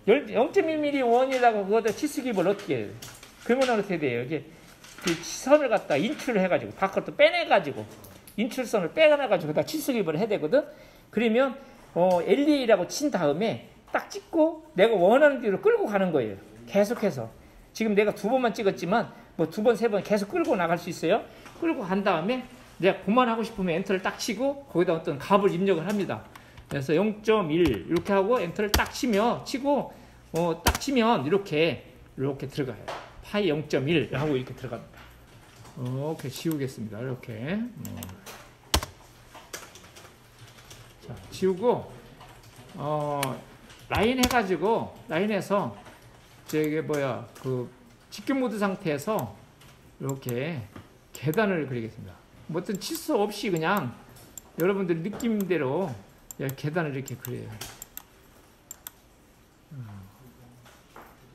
0.1mm 원에다가 그거다 치수 기입을 어떻게 해요? 그러면 어떻게 돼요? 이제 그 선을 갖다 인출을 해가지고 바깥으로 빼내가지고 인출선을 빼내가지고 다 치수 기입을 해야 되거든. 그러면 LEA라고 친 다음에 딱 찍고 내가 원하는 대로 끌고 가는 거예요. 계속해서. 지금 내가 2번만 찍었지만 뭐 2번, 3번 계속 끌고 나갈 수 있어요. 끌고 간 다음에 내가 그만하고 싶으면 엔터를 딱 치고 거기다 어떤 값을 입력을 합니다. 그래서 0.1 이렇게 하고 엔터를 딱 치고 딱 치면 이렇게 들어가요. 파이 0.1 하고 이렇게 들어갑니다. 이렇게 지우겠습니다. 이렇게 자, 지우고 라인 해가지고 라인에서 그 직경 모드 상태에서 이렇게 계단을 그리겠습니다. 뭐 어떤 치수 없이 그냥 여러분들 느낌대로 계단을 이렇게 그려요.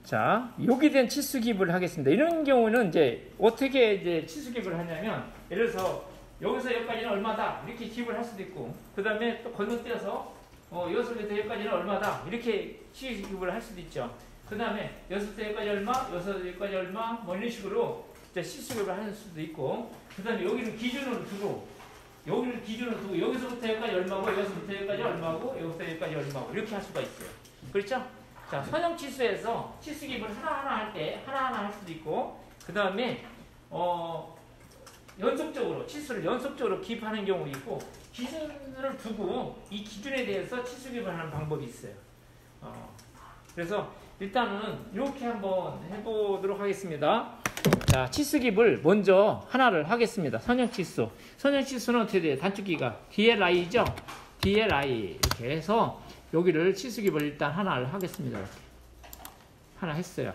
자, 여기 된 치수 기입을 하겠습니다. 이런 경우는 이제 어떻게 치수 기입을 하냐면 예를 들어서 여기서 여기까지는 얼마다 이렇게 기입을 할 수도 있고 그 다음에 또 건너뛰어서 여기서부터 여기까지는 얼마다 이렇게 치수 기입을 할 수도 있죠. 그 다음에 여기서부터 여기까지 얼마, 여기서부터 여기까지 얼마 뭐 이런 식으로 치수 기입을 하는 수도 있고 그 다음에 여기는 기준으로 두고 여기서부터 여기까지 얼마고 여기서부터 여기까지 얼마고 여기서부터 여기까지 얼마고 이렇게 할 수가 있어요. 그렇죠? 자, 선형 치수에서 치수 기입을 하나하나 할 때 하나하나 할 수도 있고 그 다음에 연속적으로 치수를 연속적으로 기입하는 경우도 있고 기준을 두고 이 기준에 대해서 치수 기입을 하는 방법이 있어요. 그래서 일단은 이렇게 한번 해보도록 하겠습니다. 자, 치수 기입을 먼저 하나를 하겠습니다. 선형 치수는 어떻게 돼요? 단축키가 DLI죠? DLI 이렇게 해서 여기를 치수 기입을 일단 하나를 하겠습니다. 이렇게. 하나 했어요.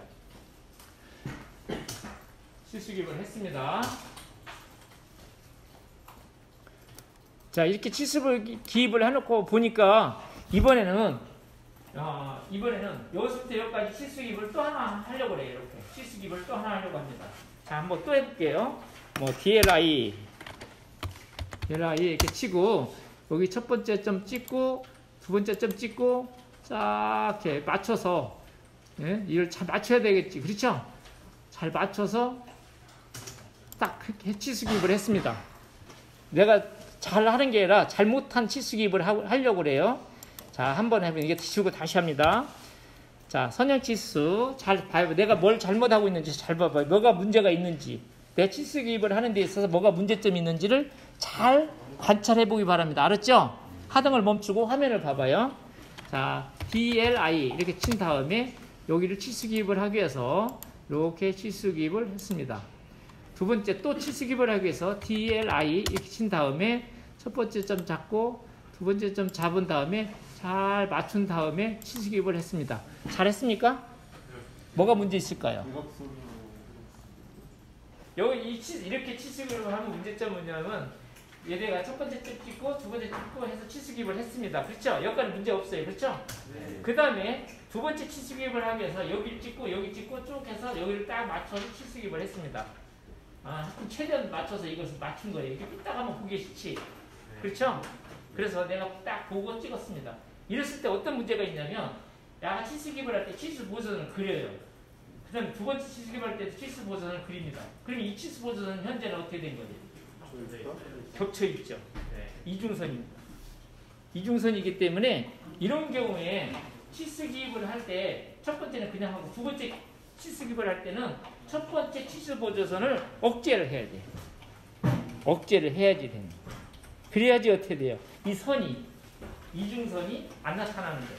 치수 기입을 했습니다. 자, 이렇게 치수 기입을 해놓고 보니까 이번에는 여기서부터 여기까지 치수 기입을 또 하나 하려고 그래요. 이렇게 치수 기입을 또 하나 하려고 합니다. 자, 한번 또 해볼게요. DLI 이렇게 치고 여기 첫 번째 점 찍고 두 번째 점 찍고 쫙 이렇게 맞춰서 이걸 잘 맞춰야 되겠지. 그렇죠? 잘 맞춰서 딱 치수 기입을 했습니다. 내가 잘 하는 게 아니라 잘못한 치수 기입을 하려고 그래요. 자, 한번 해보면 이게 지우고 다시 합니다. 자, 선형 치수 잘 봐요. 내가 뭘 잘못하고 있는지 잘 봐봐요. 뭐가 문제가 있는지 내 치수 기입을 하는 데 있어서 뭐가 문제점이 있는지를 잘 관찰해 보기 바랍니다. 알았죠? 하등을 멈추고 화면을 봐봐요. 자, DLI 이렇게 친 다음에 여기를 치수 기입을 하기 위해서 이렇게 치수 기입을 했습니다. 두 번째 또 치수 기입을 하기 위해서 DLI 이렇게 친 다음에 첫 번째 점 잡고 두 번째 점 잡은 다음에 잘 맞춘 다음에 치수 기입을 했습니다. 잘했습니까? 뭐가 문제 있을까요? 여기 이렇게 치수 기입을 하면 문제점은 뭐냐면 얘네가 첫 번째 점 찍고 두 번째 찍고 해서 치수 기입을 했습니다. 그렇죠? 여기까지 문제 없어요. 그렇죠? 네. 그 다음에 두 번째 치수 기입을 하기 위해서 여기 찍고 쭉 해서 여기를 딱 맞춰서 치수 기입을 했습니다. 최대한 맞춰서 이것을 맞춘 거예요. 이렇게 삐딱 하면 보기 싫지. 그렇죠? 그래서 내가 딱 보고 찍었습니다. 이랬을 때 어떤 문제가 있냐면 내가 치수 기입을 할 때 치수 보선을 그려요. 그 다음에 두 번째 치수 기입을 할 때도 치수 보선을 그립니다. 그럼 이 치수 보선은 현재는 어떻게 된 거죠? 겹쳐 있죠. 이중선입니다. 이중선이기 때문에 이런 경우에 치수 기입을 할 때 첫 번째는 그냥 하고 두 번째 치수 기입을 할 때는 첫 번째 치수 보조선을 억제를 해야 돼요. 억제를 해야지 됩니다. 그래야지 어떻게 돼요? 이 선이 이중선이 안 나타나는 거예요.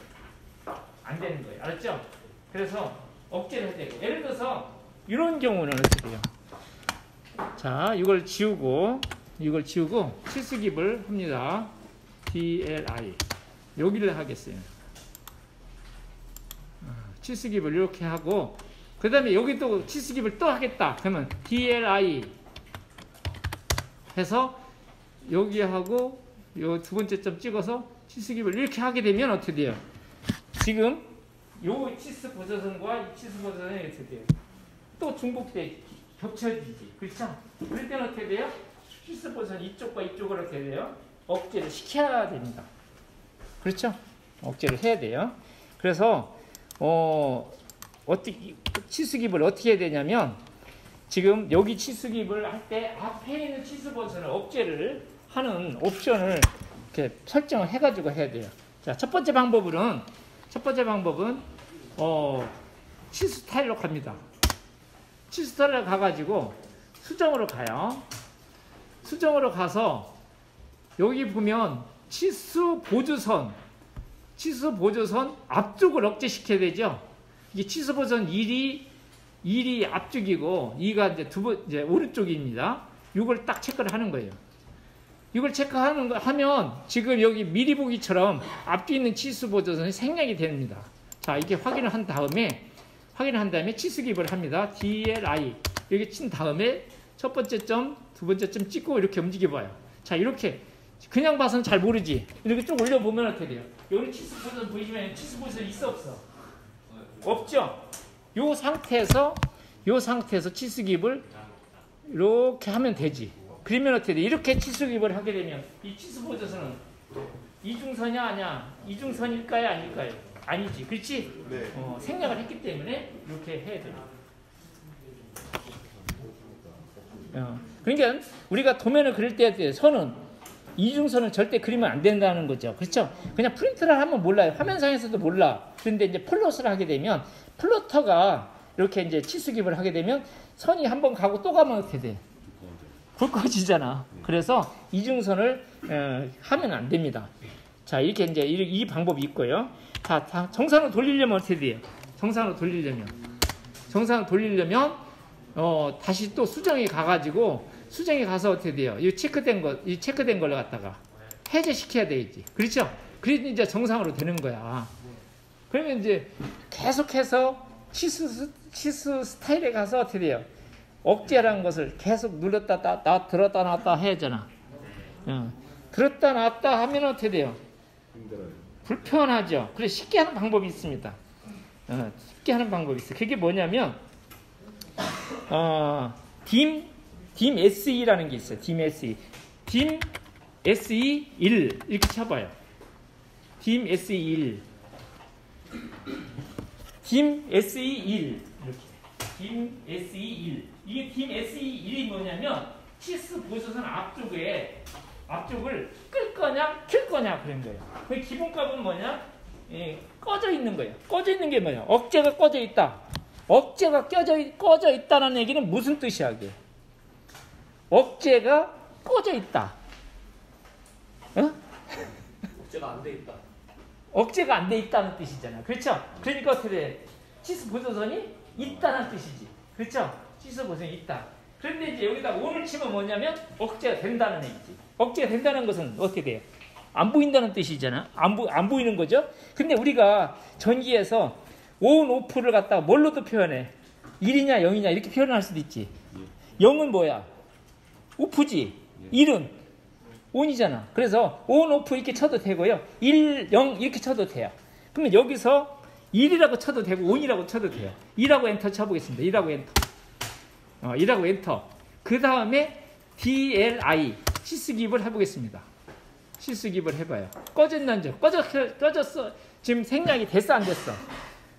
안 되는 거예요. 알았죠? 그래서 억제를 해야 되고 예를 들어서 이런 경우는 어떻게 돼요? 자, 이걸 지우고 치수깁을 합니다. DLI 여기를 하겠어요. 치수깁을 이렇게 하고 그 다음에 여기 또 치수깁을 또 하겠다. 그러면 DLI 해서 여기 하고 요 두 번째 점 찍어서 치수깁을 이렇게 하게 되면 어떻게 돼요? 지금 요 치수 보조선과 이 치수 보조선이 어떻게 돼요? 또 중복돼 겹쳐지지. 그렇죠? 그럴 때는 어떻게 돼요? 치수 보조선 이쪽과 이쪽을 어떻게 돼요? 억제를 시켜야 됩니다. 그렇죠? 억제를 해야 돼요. 그래서 어떻게 치수깁을 어떻게 해야 되냐면 지금 여기 치수깁을 할 때 앞에 있는 치수 보조선을 억제를 하는 옵션을 이렇게 설정을 해가지고 해야 돼요. 자, 첫 번째 방법은 치수 스타일로 갑니다. 치수 스타일로 가가지고 수정으로 가요. 수정으로 가서 여기 보면 치수 보조선 앞쪽을 억제시켜야 되죠. 이게 치수 보조선 1이 앞쪽이고 2가 이제 오른쪽입니다. 이걸 딱 체크를 하는 거예요. 이걸 하면 지금 여기 미리 보기처럼 앞뒤 있는 치수 보조선이 생략이 됩니다. 자, 이렇게 확인을 한 다음에 치수깁을 합니다. DLI 여기 친 다음에 첫 번째 점, 두 번째 점 찍고 이렇게 움직여 봐요. 자, 이렇게 그냥 봐서는 잘 모르지. 이렇게 쭉 올려보면 어떻게 돼요? 여기 치수 보조선 보이시면 치수 보조선 있어 없어? 없죠? 요 상태에서 치수깁을 이렇게 하면 되지. 그러면 어떻게 돼? 이렇게 치수깁을 하게 되면 이 치수 보조선은 이중선이 아니야? 이중선일까요? 아닐까요? 아니지. 그렇지? 네. 생략을 했기 때문에 이렇게 해야 됩니다. 그러니까 우리가 도면을 그릴 때 선은 이중선을 절대 그리면 안 된다는 거죠. 그렇죠? 그냥 프린트를 하면 몰라요. 화면상에서도 몰라. 그런데 이제 플롯을 하게 되면 플로터가 이렇게 이제 치수깁을 하게 되면 선이 한번 가고 또 가면 어떻게 돼? 불 꺼지잖아. 그래서 이중선을 하면 안 됩니다. 자, 이렇게 이제 이 방법이 있고요. 자, 정상으로 돌리려면 어떻게 돼요? 정상으로 돌리려면 다시 또 수정에 가가지고 수정에 가서 어떻게 돼요? 이 체크된 걸 갖다가 해제시켜야 되겠지. 그렇죠? 그래서 이제 정상으로 되는 거야. 그러면 이제 계속해서 치수 스타일에 가서 어떻게 돼요? 억제라는 것을 계속 눌렀다 들었다 놨다 해야 하잖아. 들었다 놨다 하면 어떻게 돼요? 힘들어요. 불편하죠. 그래서 쉽게 하는 방법이 있습니다. 쉽게 하는 방법이 있어요. 그게 뭐냐면 dim SE라는 게 있어요. dim SE 1 이렇게 쳐봐요. dim SE 1 이렇게 dim SE 1 이게 dim SE 1이 뭐냐면 치수 보조선 앞쪽을 끌 거냐 킬 거냐 그런 거예요. 그 기본값은 뭐냐? 꺼져 있는 거예요. 꺼져 있는 게 뭐예요? 억제가 꺼져 있다. 억제가 꺼져 있다는 얘기는 무슨 뜻이야 이게? 억제가 꺼져 있다. 억제가 안 돼 있다. 억제가 안 돼 있다는 뜻이잖아. 그렇죠? 그러니까 어떻게 돼? 치수 보조선이 있다는 뜻이지. 그렇죠? 치수 보조선이 있다. 그런데 이제 여기다 on을 치면 뭐냐면 억제가 된다는 얘기지. 억제가 된다는 것은 어떻게 돼요? 안 보인다는 뜻이잖아. 안 보이는 거죠? 근데 우리가 전기에서 on, off를 갖다가 뭘로도 표현해? 1이냐 0이냐 이렇게 표현할 수도 있지. 0은 뭐야? off지. 1은 on이잖아. 그래서 on, off 이렇게 쳐도 되고요. 1, 0 이렇게 쳐도 돼요. 그러면 여기서 1이라고 쳐도 되고 on이라고 쳐도 돼요. 2라고 엔터 쳐보겠습니다. 2라고 엔터. 2라고 엔터. 그 다음에 DLI 치수깁을 해보겠습니다. 치수깁을 해봐요. 꺼졌는지 꺼졌어. 지금 생략이 됐어 안 됐어?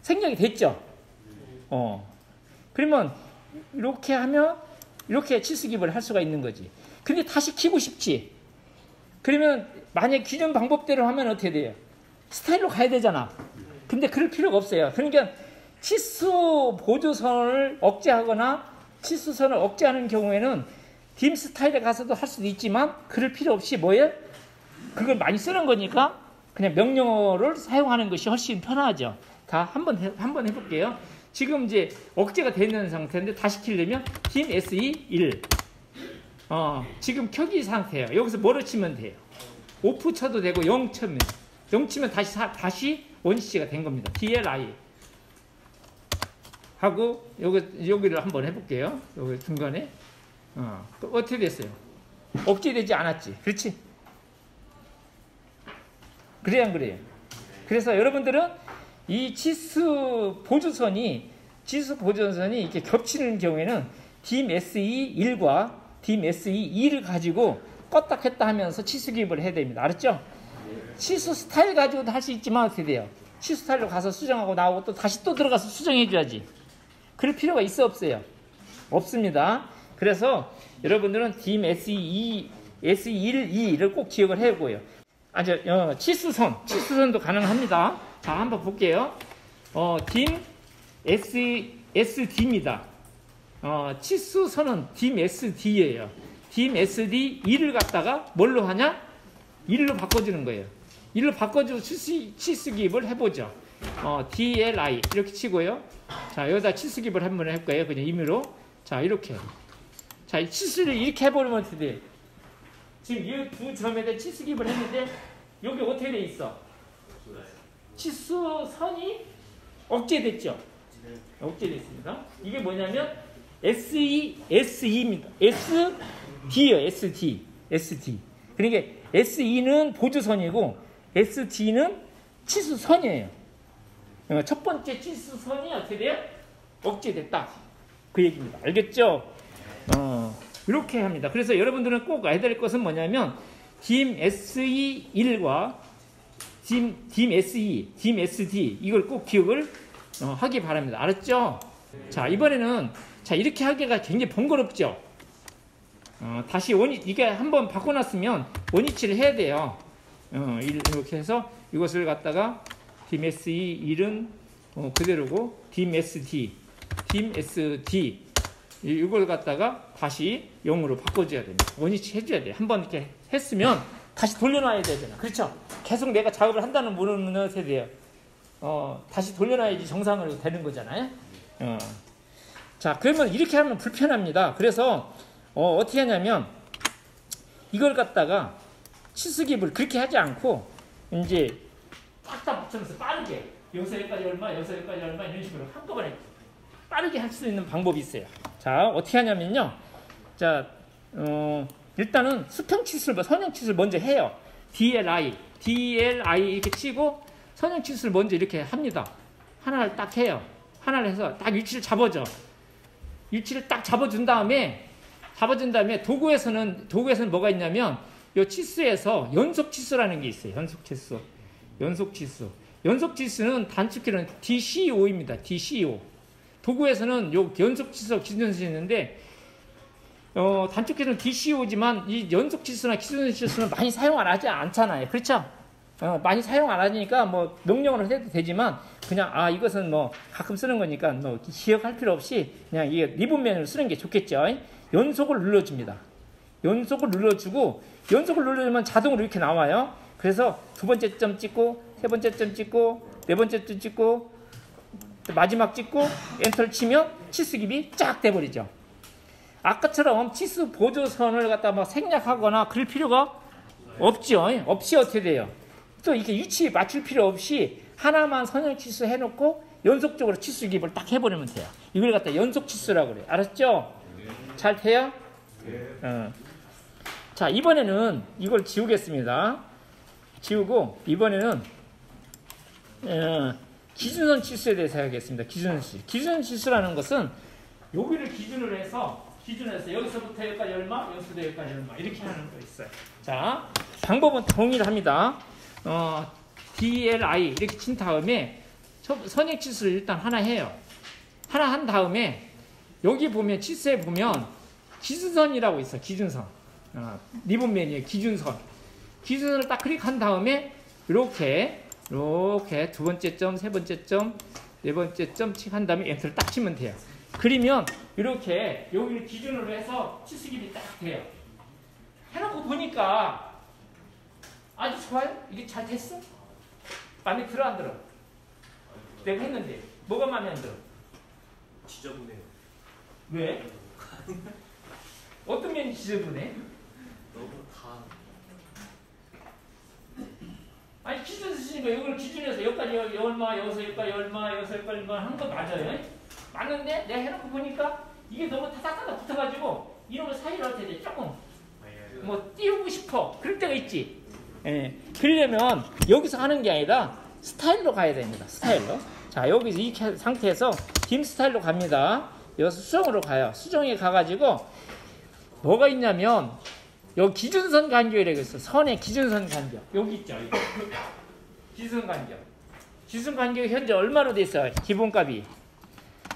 생략이 됐죠. 그러면 이렇게 하면 이렇게 치수깁을 할 수가 있는 거지. 근데 다시 켜고 싶지. 그러면 만약 기존 방법대로 하면 어떻게 돼요? 스타일로 가야 되잖아. 근데 그럴 필요가 없어요. 그러니까 치수 보조선을 억제하거나 치수선을 억제하는 경우에는 dim 스타일에 가서도 할 수도 있지만 그럴 필요 없이 뭐예요? 그걸 많이 쓰는 거니까 그냥 명령어를 사용하는 것이 훨씬 편하죠. 다 한번 해볼게요. 지금 이제 억제가 되는 상태인데 다시 키려면 dim SE 1. 지금 켜기 상태예요. 여기서 뭐를 치면 돼요? 오프 쳐도 되고 0 치면 0 치면 다시 원시가 된 겁니다. DLI 하고 여기를 한번 해볼게요. 여기 중간에 어떻게 됐어요? 억제되지 않았지, 그렇지? 그래야 안 그래요? 그래서 여러분들은 이 치수 보조선이 이렇게 겹치는 경우에는 dim SE 1과 dim SE 2를 가지고 껐다 켰다 하면서 치수 기입을 해야 됩니다. 알았죠? 치수 스타일 가지고도 할 수 있지만 어떻게 돼요? 치수 스타일로 가서 수정하고 나오고 또 다시 또 들어가서 수정해 줘야지. 그럴 필요가 있어 없어요? 없습니다. 그래서 여러분들은 dim SE 1을 꼭 기억을 해고요. 치수선도 가능합니다. 자, 한번 볼게요. dim SD입니다. 치수선은 dim SD예요. dim SD 2를 갖다가 뭘로 하냐? 1로 바꿔주는 거예요. 1로 바꿔주고 치수 기입을 해보죠. DLI 이렇게 치고요. 자, 여기다 치수 기입을 한번 할 거예요. 그냥 임의로. 자, 이렇게. 자, 이 치수를 이렇게 해버리면 어떻게 돼? 지금 이 두 점에다 치수 기입을 했는데 여기 어떻게 돼 있어? 치수선이 억제됐죠? 억제됐습니다. 이게 뭐냐면 SE입니다. SD예요. SD. 그러니까 SE는 보조선이고 SD는 치수선이에요. 첫 번째 치수선이 어떻게 돼요? 억제됐다. 그 얘기입니다. 알겠죠? 이렇게 합니다. 그래서 여러분들은 꼭 알아야 될 것은 뭐냐면 dim SE 1과 dim SE, dim SD 이걸 꼭 기억을 하기 바랍니다. 알았죠? 자, 이번에는 이렇게 하기가 굉장히 번거롭죠? 다시 이게 한번 바꿔놨으면 원위치를 해야 돼요. 이렇게 해서 이것을 갖다가 dim SE 1은 그대로고 dim SD 이걸 갖다가 다시 0으로 바꿔줘야 됩니다. 원위치 해줘야 돼요. 한번 이렇게 했으면 다시 돌려놔야 되잖아. 그렇죠? 계속 내가 작업을 한다는 모르는 어떻게 돼요? 다시 돌려놔야지 정상으로 되는 거잖아요. 자, 그러면 이렇게 하면 불편합니다. 그래서 어떻게 하냐면 이걸 갖다가 치수기입을 그렇게 하지 않고 이제 딱딱 붙여면서 빠르게 여기서 여기까지 얼마, 여기서 여기까지 얼마 이런 식으로 한꺼번에 빠르게 할 수 있는 방법이 있어요. 자, 어떻게 하냐면요. 자, 일단은 수평 치수를 선형 치수를 먼저 해요. DLI 이렇게 치고 선형 치수를 먼저 이렇게 합니다. 하나를 딱 해요. 하나를 해서 딱 위치를 잡아줘. 위치를 딱 잡아준 다음에 도구에서는 뭐가 있냐면 이 치수에서 연속 치수라는 게 있어요. 연속 치수는 단축키는 DCO입니다. DCO. 도구에서는 요 연속 치수 기준수 있는데 단축키는 DCO지만 이 연속 치수나 기준 치수는 많이 사용 안 하지 않잖아요. 그렇죠? 많이 사용 안 하니까 뭐 명령으로 해도 되지만 그냥 이것은 뭐 가끔 쓰는 거니까 뭐 기억할 필요 없이 그냥 이게 리본면으로 쓰는 게 좋겠죠. 연속을 눌러줍니다. 연속을 누르면 자동으로 이렇게 나와요. 그래서 두 번째 점 찍고 세 번째 점 찍고 네 번째 점 찍고 마지막 찍고 엔터를 치면 치수기입이 쫙 돼버리죠. 아까처럼 치수 보조선을 갖다 막 생략하거나 그럴 필요가 없죠. 없이 어떻게 돼요? 또 이렇게 위치 맞출 필요 없이 하나만 선형 치수 해놓고 연속적으로 치수 기입을 딱 해버리면 돼요. 이걸 갖다 연속 치수라고 그래요. 알았죠? 잘 돼요? 자, 이번에는 이걸 지우겠습니다. 지우고 이번에는 기준선 치수에 대해서 하겠습니다. 기준선 치수라는 것은 여기를 기준으로 해서 여기서부터 여기까지 얼마, 여기서부터 여기까지 얼마 이렇게 하는 거 있어요. 자, 방법은 동일합니다. DLI 이렇게 친 다음에 선형 치수를 일단 하나 해요. 하나 한 다음에 여기 보면 치수에 보면 기준선이라고 있어. 기준선. 리본면이에요. 기준선을 딱 클릭한 다음에 이렇게 두 번째 점, 세 번째 점, 네 번째 점 한 다음에 엔터를 딱 치면 돼요. 그러면 이렇게 여기를 기준으로 해서 치수기입이 딱 돼요. 해놓고 보니까 아주 좋아요. 이게 잘 됐어? 마음에 들어 안 들어? 내가 했는데 뭐가 마음에 안 들어? 지저분해요. 왜? 어떤 면이 지저분해? 너무 다 아니 기준 쓰시니까 이걸 기준해서 여기까지 얼마, 여기서 여기까지 얼마, 여기서 여기까지 얼마 하는 거 맞아요? 맞는데 내가 해놓고 보니까 이게 너무 타닥타닥 붙어가지고 이런 거 사이를 어떻게 돼? 조금 뭐 띄우고 싶어. 그럴 때가 있지. 예. 그러려면 여기서 하는 게 아니라 스타일로 가야 됩니다. 스타일로. 자, 여기서 이 상태에서 빔 스타일로 갑니다. 여기서 수정으로 가요. 수정에 가가지고 뭐가 있냐면 여기 기준선 간격이라고 있어. 선의 기준선 간격. 여기 있죠. 여기. 기준선 간격. 기준선 간격이 현재 얼마로 돼 있어요? 기본값이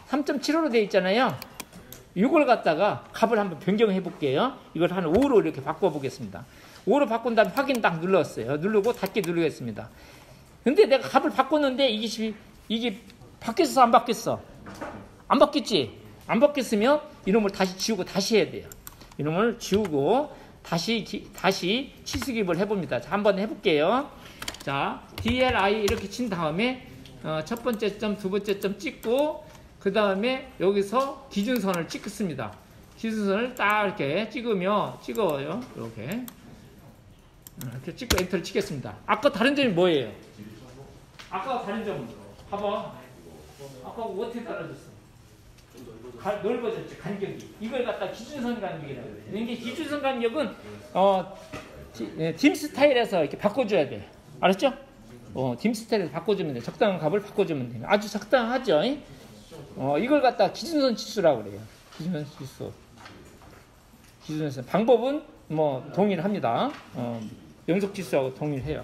3.75로 돼 있잖아요. 이걸 갖다가 값을 한번 변경해 볼게요. 이걸 한 5로 이렇게 바꿔 보겠습니다. 5로 바꾼 다음에 확인 딱 눌렀어요. 누르고 닫기 누르겠습니다. 근데 내가 값을 바꿨는데 이게 바뀌었어 안 바뀌었어? 안 바뀌었지? 안 바뀌었으면 이놈을 다시 지우고 다시 해야 돼요. 이놈을 지우고 다시 치수기입을 해봅니다. 자, 한번 해볼게요. 자, DLI 이렇게 친 다음에 첫 번째 점, 두 번째 점 찍고 그 다음에 여기서 기준선을 찍습니다. 기준선을 딱 이렇게 찍어요. 이렇게 찍고 엔터를 치겠습니다. 아까 다른 점이 뭐예요? 아까 다른 점은 봐봐. 아까 어떻게 달라졌어? 넓어졌지 간격이. 이걸 갖다 기준선 간격이라고 해요. 이게 기준선 간격은 딤 스타일에서 이렇게 바꿔줘야 돼. 알았죠? 딤 스타일에서 바꿔주면 돼. 적당한 값을 바꿔주면 돼. 아주 적당하죠? 이걸 갖다 기준선 치수라고 그래요. 기준선 치수. 기준선 방법은 뭐 동일합니다. 연속 치수하고 동일해요.